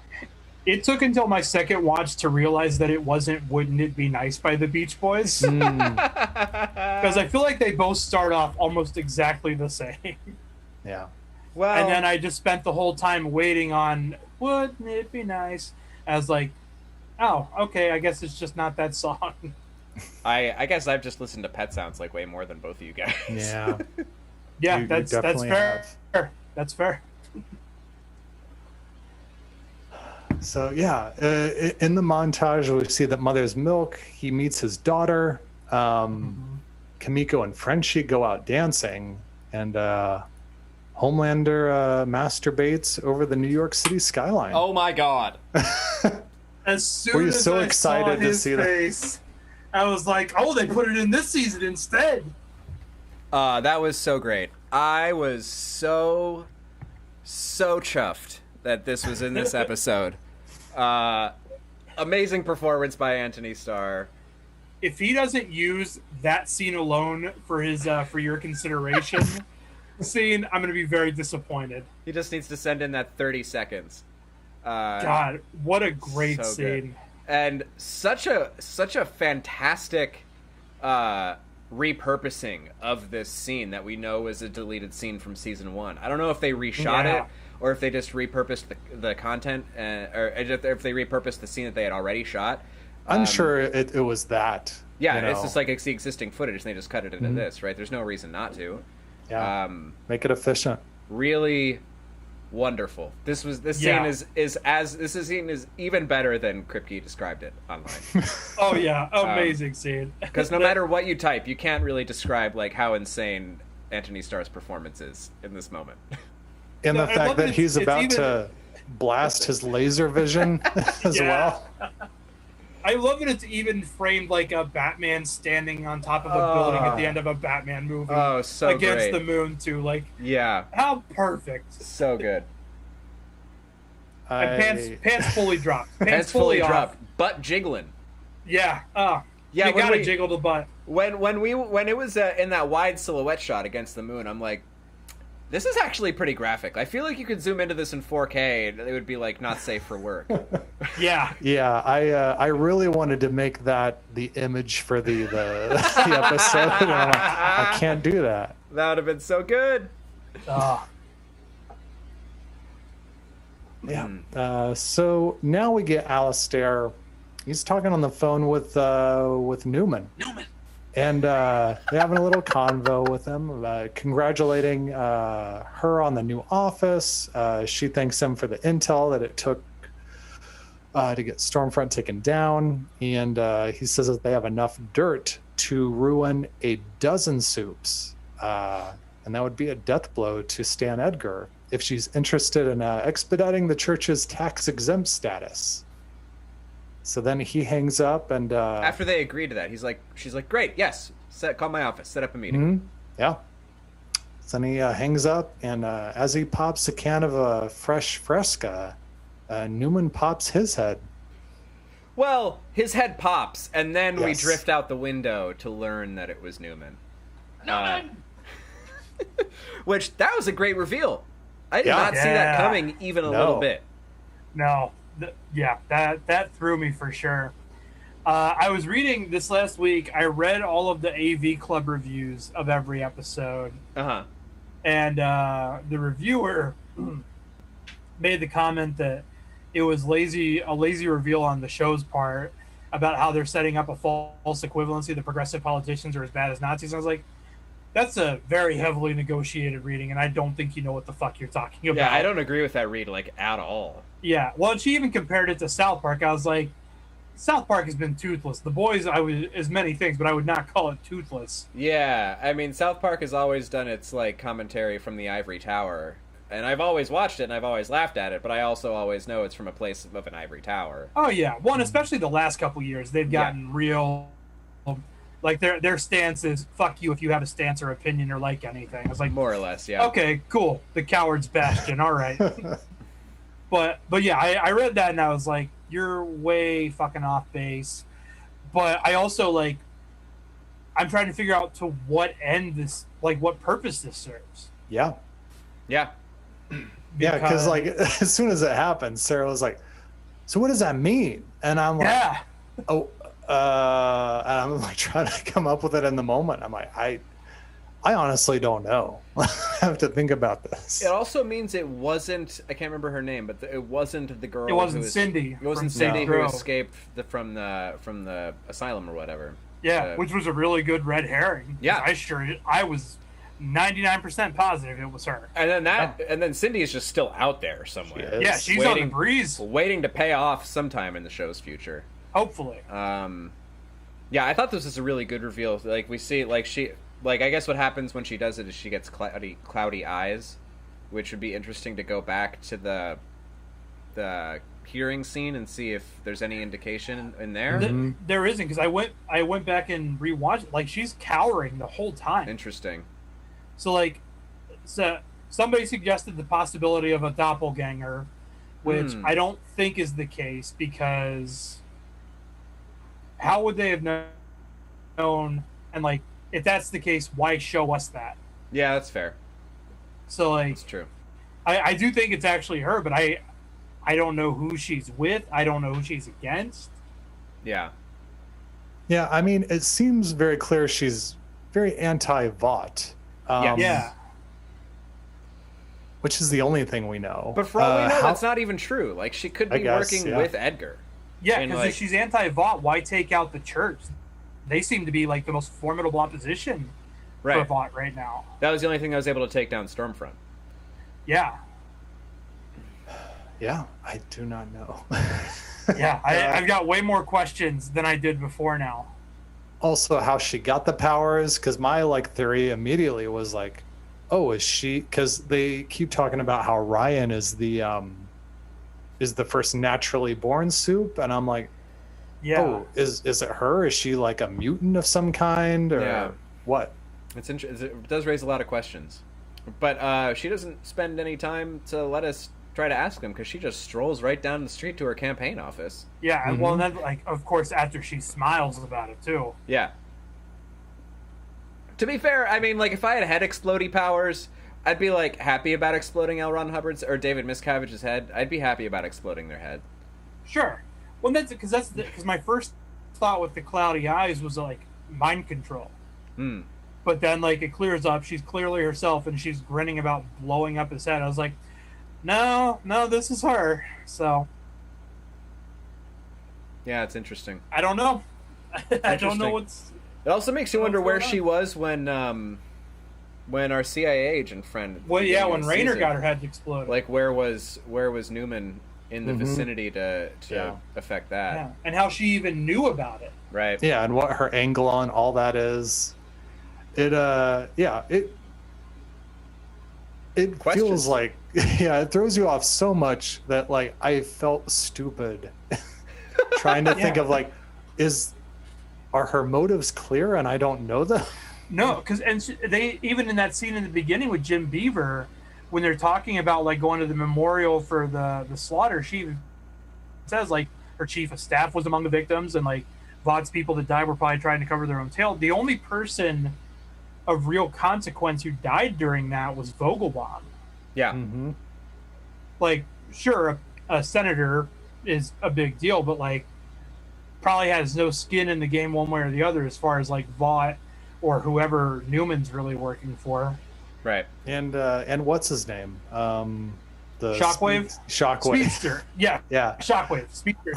It took until my second watch to realize that it wasn't Wouldn't It Be Nice by the Beach Boys. Because I feel like they both start off almost exactly the same. Yeah. Well, And then I just spent the whole time waiting on Wouldn't It Be Nice? I was like, oh, okay, I guess it's just not that song. I guess I've just listened to Pet Sounds like way more than both of you guys. Yeah. Yeah, You that's definitely fair. have. That's fair. So yeah, in the montage we see that Mother's Milk, he meets his daughter. Kamiko and Frenchie go out dancing, and Homelander masturbates over the New York City skyline. Oh my god. As soon Were you as so I excited saw to his see that? face, I was like, oh, they put it in this season instead. That was so great. I was so chuffed that this was in this episode. Amazing performance by Anthony Starr. If he doesn't use that scene alone for his for your consideration scene, I'm going to be very disappointed. He just needs to send in that 30 seconds. God, what a great so scene. good. And such a fantastic repurposing of this scene that we know is a deleted scene from season 1. I don't know if they reshot Yeah. it or if they just repurposed the content, or if they repurposed the scene that they had already shot. I'm sure it was that. Yeah, you know. it's just like it's the existing footage, and they just cut it into this, right? There's no reason not to. Yeah. Make it efficient. Really wonderful. This Yeah. scene is even better than Kripke described it online. Oh yeah, amazing scene. Because no matter what you type, you can't really describe like how insane Anthony Starr's performance is in this moment. And No, the I fact love that it. he's It's about even- to blast his laser vision as Yeah. well. I love that it's even framed like a Batman standing on top of a building at the end of a Batman movie. Oh, so against great. the moon too. Like, Yeah, how perfect. so good. And pants fully dropped. Pants fully dropped, butt jiggling. Yeah. Yeah, You when gotta we- jiggle the butt. When it was in that wide silhouette shot against the moon, I'm like, this is actually pretty graphic. I feel like you could zoom into this in 4K and it would be like not safe for work. Yeah. Yeah, I really wanted to make that the image for the episode, and I'm like, I can't do that. That would have been so good. Yeah. So now we get Alistair. He's talking on the phone with Newman. And they're having a little convo with him, congratulating her on the new office. She thanks him for the intel that it took to get Stormfront taken down. And he says that they have enough dirt to ruin a dozen Supes. And that would be a death blow to Stan Edgar if she's interested in expediting the church's tax-exempt status. So then he hangs up and... After they agree to that, she's like, great, yes, call my office, set up a meeting. Yeah. So then he hangs up, and as he pops a can of fresh Fresca, Newman pops his head. Well, his head pops, and then we Yes. drift out the window to learn that it was Newman. Which, that was a great reveal. I did not see that Yeah. coming even a No. little bit. No. That threw me for sure. I was reading this last week. I read all of the AV Club reviews of every episode. Uh-huh. And the reviewer made the comment that it was a lazy reveal on the show's part about how they're setting up a false equivalency. The progressive politicians are as bad as Nazis. I was like, that's a very heavily negotiated reading, and I don't think you know what the fuck you're talking about. Yeah, I don't agree with that read, like, at all. Yeah, well, and she even compared it to South Park. I was like, South Park has been toothless. The Boys, is many things, but I would not call it toothless. Yeah, I mean, South Park has always done its, like, commentary from the ivory tower. And I've always watched it, and I've always laughed at it, but I also always know it's from a place of an ivory tower. Oh, yeah. One, especially the last couple years, they've gotten real... Like, their stance is, fuck you if you have a stance or opinion or like anything. I was like... More or less, yeah. Okay, cool. The coward's bastion, all right. But yeah, I read that, and I was like, you're way fucking off base. But I also, like... I'm trying to figure out to what end this... Like, what purpose this serves. Yeah. Yeah. Yeah, because like as soon as it happened, Sarah was like, "So what does that mean?" And I'm like, yeah. "Oh," and I'm like trying to come up with it in the moment. I'm like, I honestly don't know. I have to think about this. It also means it wasn't. I can't remember her name, but it wasn't the girl. It wasn't Cindy. It wasn't Cindy who escaped from the asylum or whatever. Yeah, which was a really good red herring. Yeah, I was 99% positive it was her. And then Cindy is just still out there somewhere. Yeah, she's on the breeze, waiting to pay off sometime in the show's future. Hopefully. Yeah, I thought this was a really good reveal. Like we see, I guess what happens when she does it is she gets cloudy eyes, which would be interesting to go back to the hearing scene and see if there's any indication in there. There isn't, because I went back and rewatched it. Like, she's cowering the whole time. Interesting. So somebody suggested the possibility of a doppelganger, which I don't think is the case, because how would they have known? And like, if that's the case, why show us that? Yeah, that's fair. So like, that's true. I do think it's actually her, but I don't know who she's with. I don't know who she's against. Yeah. Yeah, I mean, it seems very clear she's very anti-Vought. Yeah. Which is the only thing we know. But for all we know, that's not even true. Like, she could be working with Edgar. Yeah, because if she's anti-Vought, why take out the church? They seem to be like the most formidable opposition for Vought right now. That was the only thing I was able to take down Stormfront. Yeah. Yeah, I do not know. Yeah, I've got way more questions than I did before now. Also, how she got the powers, because my theory immediately was like, oh, is she? Because they keep talking about how Ryan is the first naturally born soup, and I'm like, yeah, oh, is it her? Is she like a mutant of some kind, or what? It does raise a lot of questions, but she doesn't spend any time to let us try to ask them, because she just strolls right down the street to her campaign office. Yeah, well, and then of course after she smiles about it too. Yeah. To be fair, I mean, if I had explodey powers, I'd be happy about exploding L. Ron Hubbard's or David Miscavige's head. I'd be happy about exploding their head. Sure. Well, that's because my first thought with the cloudy eyes was mind control. But then it clears up. She's clearly herself, and she's grinning about blowing up his head. I was like, no, this is her. So. Yeah, it's interesting. I don't know. I don't know what's. It also makes you wonder where she was when our CIA agent friend. Well, yeah, when Raynor got her head exploded. Where was Newman in the vicinity to affect that? Yeah, and how she even knew about it. Right. Yeah, and what her angle on all that is. It feels like it throws you off so much that I felt stupid trying to think of are her motives clear and I don't know them? No, because they even in that scene in the beginning with Jim Beaver, when they're talking about going to the memorial for the slaughter, she says her chief of staff was among the victims, and Vaught's people that died were probably trying to cover their own tail. The only person of real consequence who died during that was Vogelbaum. Yeah. Mm-hmm. Sure, a senator is a big deal, but probably has no skin in the game one way or the other as far as Vought or whoever Newman's really working for. Right. And what's his name? Shockwave. Shockwave. Speedster. Yeah. Yeah. Shockwave. Speedster.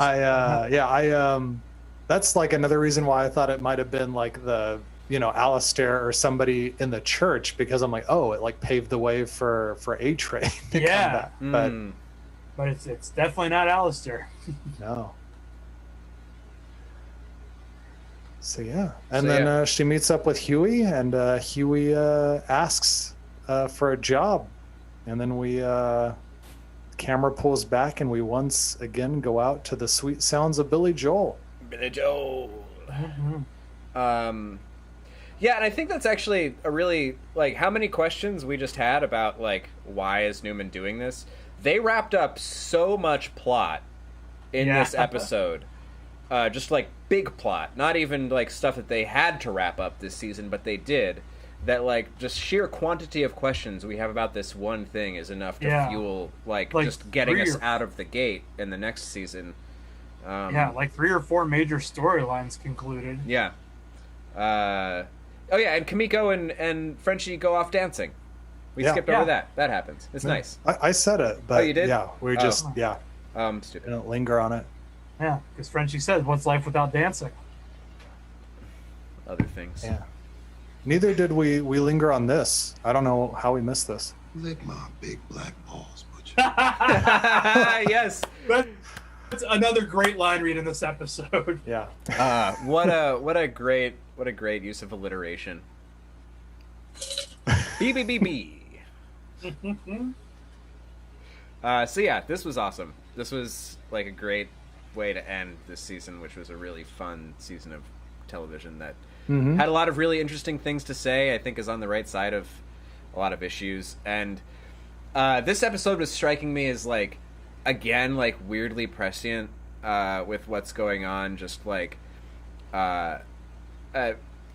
That's like another reason why I thought it might have been like the, Alistair or somebody in the church, because I'm like, oh, it like paved the way for A-Train to come back. But it's definitely not Alistair. No. So then she meets up with Huey, and Huey asks for a job, and then camera pulls back, and we once again go out to the sweet sounds of Billy Joel. Billy Joel. Yeah, and I think that's actually a really, like, how many questions we just had about, like, why is Newman doing this? They wrapped up so much plot in this episode. Just, like, big plot. Not even, like, stuff that they had to wrap up this season, but they did. That, like, just sheer quantity of questions we have about this one thing is enough to fuel, like just getting us out of the gate in the next season. Like 3 or 4 major storylines concluded. Yeah. And Kimiko and Frenchie go off dancing. We skipped over that. That happens. It's nice. I said it, but you did? Yeah, we just stupid. Didn't linger on it. Yeah, because Frenchie says, "What's life without dancing?" Other things. Yeah. Neither did we linger on this. I don't know how we missed this. Lick my big black balls, Butcher. Yes. That's another great line read in this episode. Yeah. What a great use of alliteration. B. This was awesome. This was like a great way to end this season, which was a really fun season of television that had a lot of really interesting things to say. I think is on the right side of a lot of issues, and this episode was striking me as like, again, like weirdly prescient with what's going on. Just like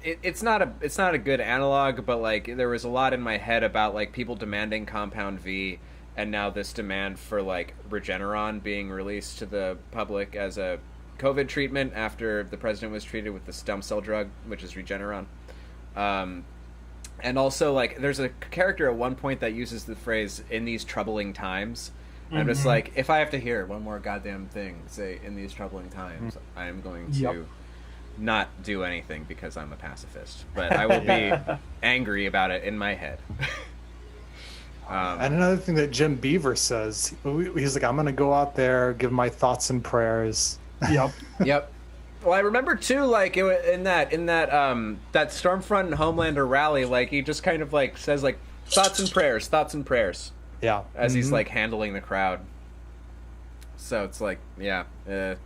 it's not a good analog, but like there was a lot in my head about like people demanding Compound V, and now this demand for like Regeneron being released to the public as a COVID treatment after the president was treated with the stem cell drug, which is Regeneron. And also, like, there's a character at one point that uses the phrase "in these troubling times." And I'm just like, if I have to hear one more goddamn thing say "in these troubling times," I am going to not do anything because I'm a pacifist. But I will be angry about it in my head. And another thing that Jim Beaver says, he's like, "I'm going to go out there, give my thoughts and prayers." Yep. Well, I remember too, like in that Stormfront and Homelander rally, like he just kind of like says like thoughts and prayers. Yeah. As he's like handling the crowd. So it's like, the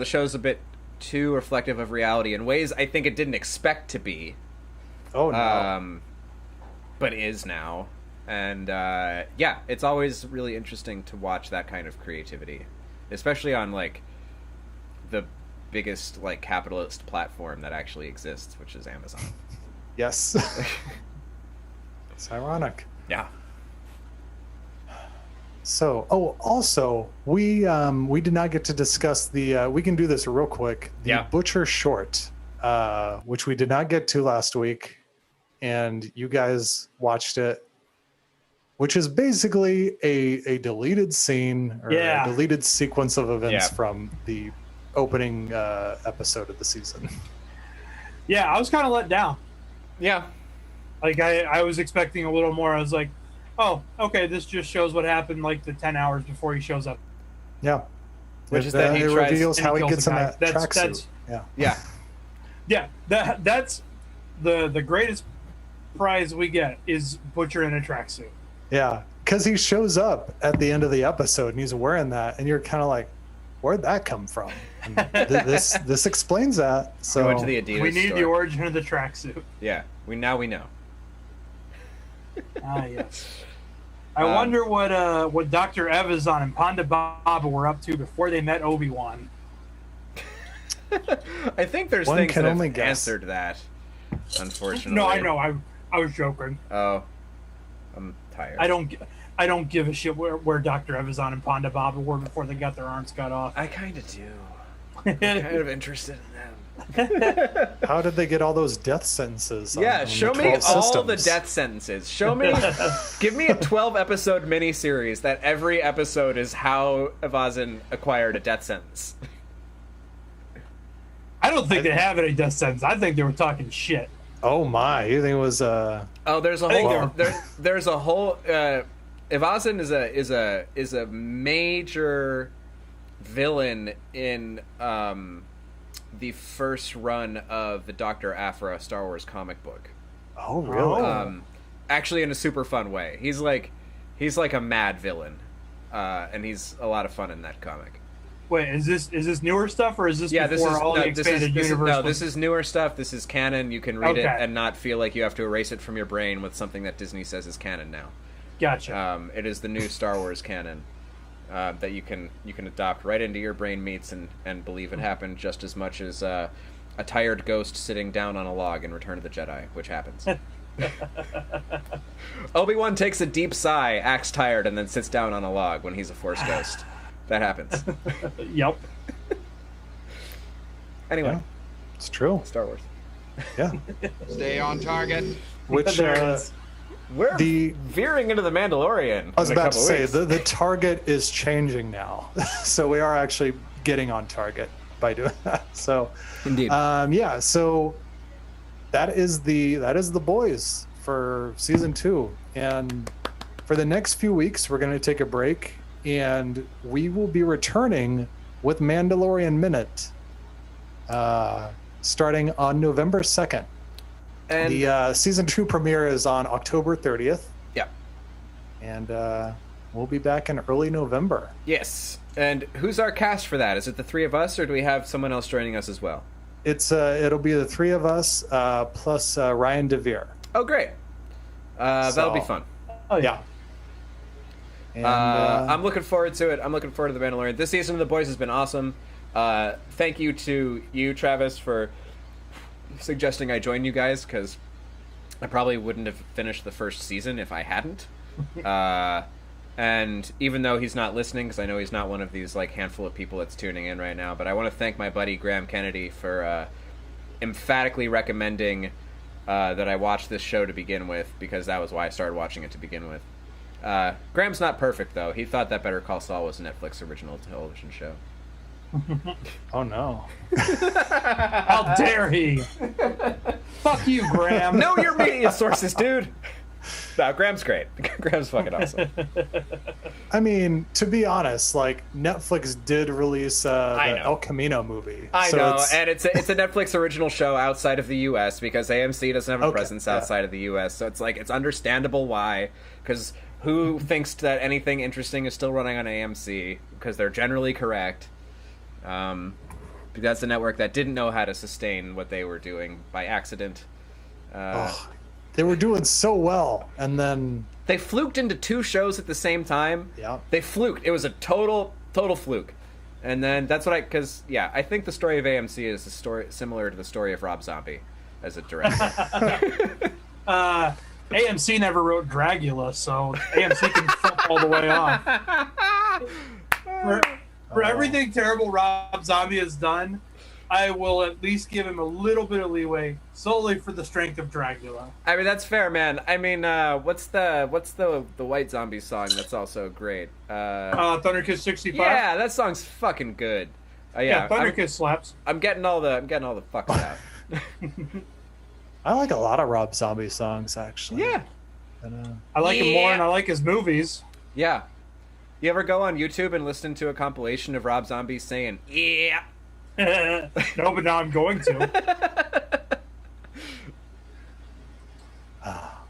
show's a bit too reflective of reality in ways I think it didn't expect to be. Oh no. But is now, and it's always really interesting to watch that kind of creativity, especially on like the biggest like capitalist platform that actually exists, which is Amazon. Yes. It's ironic. Yeah. So, also we did not get to discuss the we can do this real quick. The Butcher short, which we did not get to last week, and you guys watched it, which is basically a deleted scene or a deleted sequence of events from the opening episode of the season. Yeah, I was kind of let down. Yeah. Like, I was expecting a little more. I was like, oh, okay, this just shows what happened like the 10 hours before he shows up. Yeah. Which is that he reveals how he gets in that tracksuit. That's the greatest prize we get is Butcher in a tracksuit. Yeah, because he shows up at the end of the episode and he's wearing that, and you're kind of like, where'd that come from? And this explains that. So we went to the Adidas we need store. the origin of the tracksuit. Yeah, we know. Yes. I wonder what Dr. Evazan and Ponda Baba were up to before they met Obi-Wan. I think there's One things can that only have guess. answered that, unfortunately. No, I know. I was joking. Oh, I'm tired. I don't give a shit where Dr. Evazan and Ponda Baba were before they got their arms cut off. I kind of do. I'm kind of interested in them. How did they get all those death sentences? Yeah, show me 12 all the systems? death sentences. Give me a 12-episode miniseries that every episode is how Evazan acquired a death sentence. I don't think they have any death sentence. I think they were talking shit. Oh my! You think it was Oh, there's a whole. There's a whole. Evazan is a major villain in the first run of the Dr. Aphra Star Wars comic book. Oh really? Actually, in a super fun way. He's like a mad villain, and he's a lot of fun in that comic. Wait, is this newer stuff, or is this before all the expanded universe? No, this is newer stuff. This is canon. You can read it and not feel like you have to erase it from your brain with something that Disney says is canon now. Gotcha. It is the new Star Wars canon that you can adopt right into your brain meats and believe it happened just as much as a tired ghost sitting down on a log in Return of the Jedi, which happens. Obi-Wan takes a deep sigh, acts tired, and then sits down on a log when he's a Force ghost. That happens. Yep. Anyway. Yeah, it's true. Star Wars. Yeah. Stay on target. Which we're veering into the Mandalorian. I was about to say the target is changing now, so we are actually getting on target by doing that. So, indeed. Yeah. So that is the boys for season 2, and for the next few weeks we're going to take a break. And we will be returning with Mandalorian Minute starting on November 2nd. And the season 2 premiere is on October 30th. Yeah. And we'll be back in early November. Yes. And who's our cast for that? Is it the three of us, or do we have someone else joining us as well? It'll be the three of us plus Ryan DeVere. Oh, great. That'll be fun. Oh, yeah. And, I'm looking forward to it. I'm looking forward to The Mandalorian. This season of The Boys has been awesome. Thank you to you, Travis, for suggesting I join you guys, because I probably wouldn't have finished the first season if I hadn't. And even though he's not listening, because I know he's not one of these like handful of people that's tuning in right now, but I want to thank my buddy Graham Kennedy for emphatically recommending that I watch this show to begin with, because that was why I started watching it to begin with. Graham's not perfect, though. He thought that Better Call Saul was a Netflix original television show. Oh, no. How dare he? Fuck you, Graham. Know your media sources, dude. No, Graham's great. Graham's fucking awesome. I mean, to be honest, like, Netflix did release the El Camino movie. I know, and it's a Netflix original show outside of the U.S. because AMC doesn't have a presence outside of the U.S., so it's understandable why, because who thinks that anything interesting is still running on AMC, because they're generally correct. That's a network that didn't know how to sustain what they were doing by accident. They were doing so well, and then they fluked into 2 shows at the same time. Yeah, they fluked. It was a total fluke. And then that's what I think the story of AMC is a story similar to the story of Rob Zombie as a director. AMC never wrote Dragula, so AMC can fuck all the way off. For everything terrible Rob Zombie has done, I will at least give him a little bit of leeway, solely for the strength of Dragula. I mean, that's fair, man. I mean, what's the White Zombie song that's also great? Thunderkiss 65. Yeah, that song's fucking good. Yeah, Thunderkiss slaps. I'm getting all the fucks out. I like a lot of Rob Zombie songs, actually. Yeah. I like him more, and I like his movies. Yeah. You ever go on YouTube and listen to a compilation of Rob Zombie saying, yeah? No, but now I'm going to.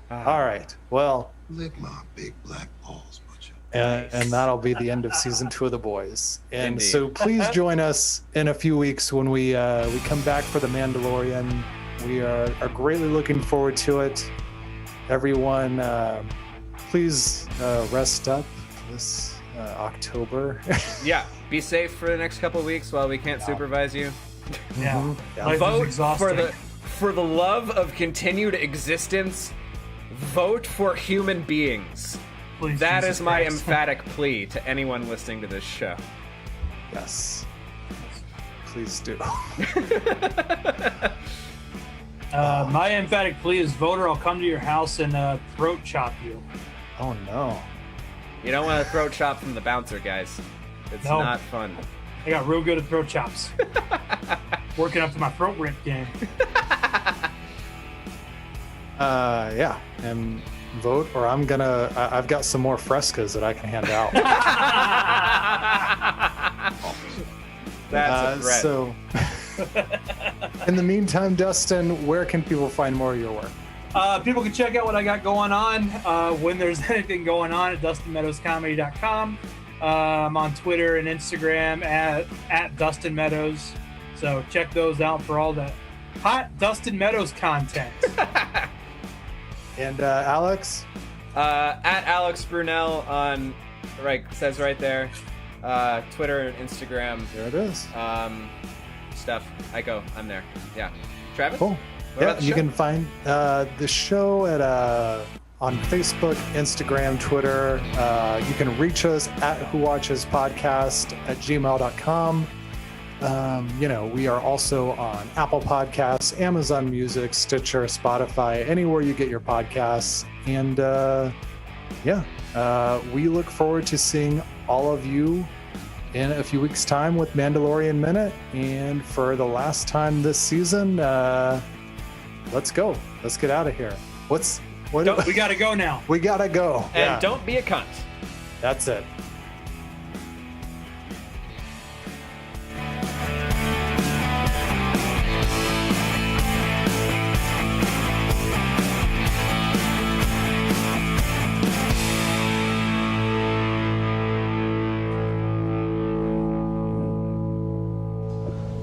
All right. Well, lick my big black balls, butcher. And that'll be the end of season 2 of The Boys. And Indeed. so please join us in a few weeks when we come back for The Mandalorian. We are greatly looking forward to it. Everyone, please rest up this October. Yeah, be safe for the next couple of weeks while we can't supervise you. Yeah. Vote for the love of continued existence. Vote for human beings. Please, that Jesus is my Christ. emphatic plea to anyone listening to this show. Yes. please do. My emphatic plea is voter, I'll come to your house and throat chop you. Oh no. You don't want to throat chop from the bouncer, guys. It's not fun. I got real good at throat chops. Working up to my throat rip game. Yeah, and vote, or I'm gonna. I've got some more Frescas that I can hand out. That's a threat. So, in the meantime, Dustin, where can people find more of your work? People can check out what I got going on when there's anything going on at DustinMeadowsComedy.com. I'm on Twitter and Instagram at Dustin Meadows. So check those out for all the hot Dustin Meadows content. And Alex? At Alex Brunel on, says right there. Twitter and Instagram. There it is. Stuff. I'm there. Yeah. Travis? Cool. Yeah, you can find the show at on Facebook, Instagram, Twitter. You can reach us at whowatchespodcast@gmail.com. We are also on Apple Podcasts, Amazon Music, Stitcher, Spotify, anywhere you get your podcasts. And we look forward to seeing all of you in a few weeks' time with Mandalorian Minute. And for the last time this season, let's go. Let's get out of here. We gotta go now. We gotta go. And don't be a cunt. That's it.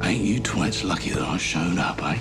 Ain't you twits lucky that I showed up, eh?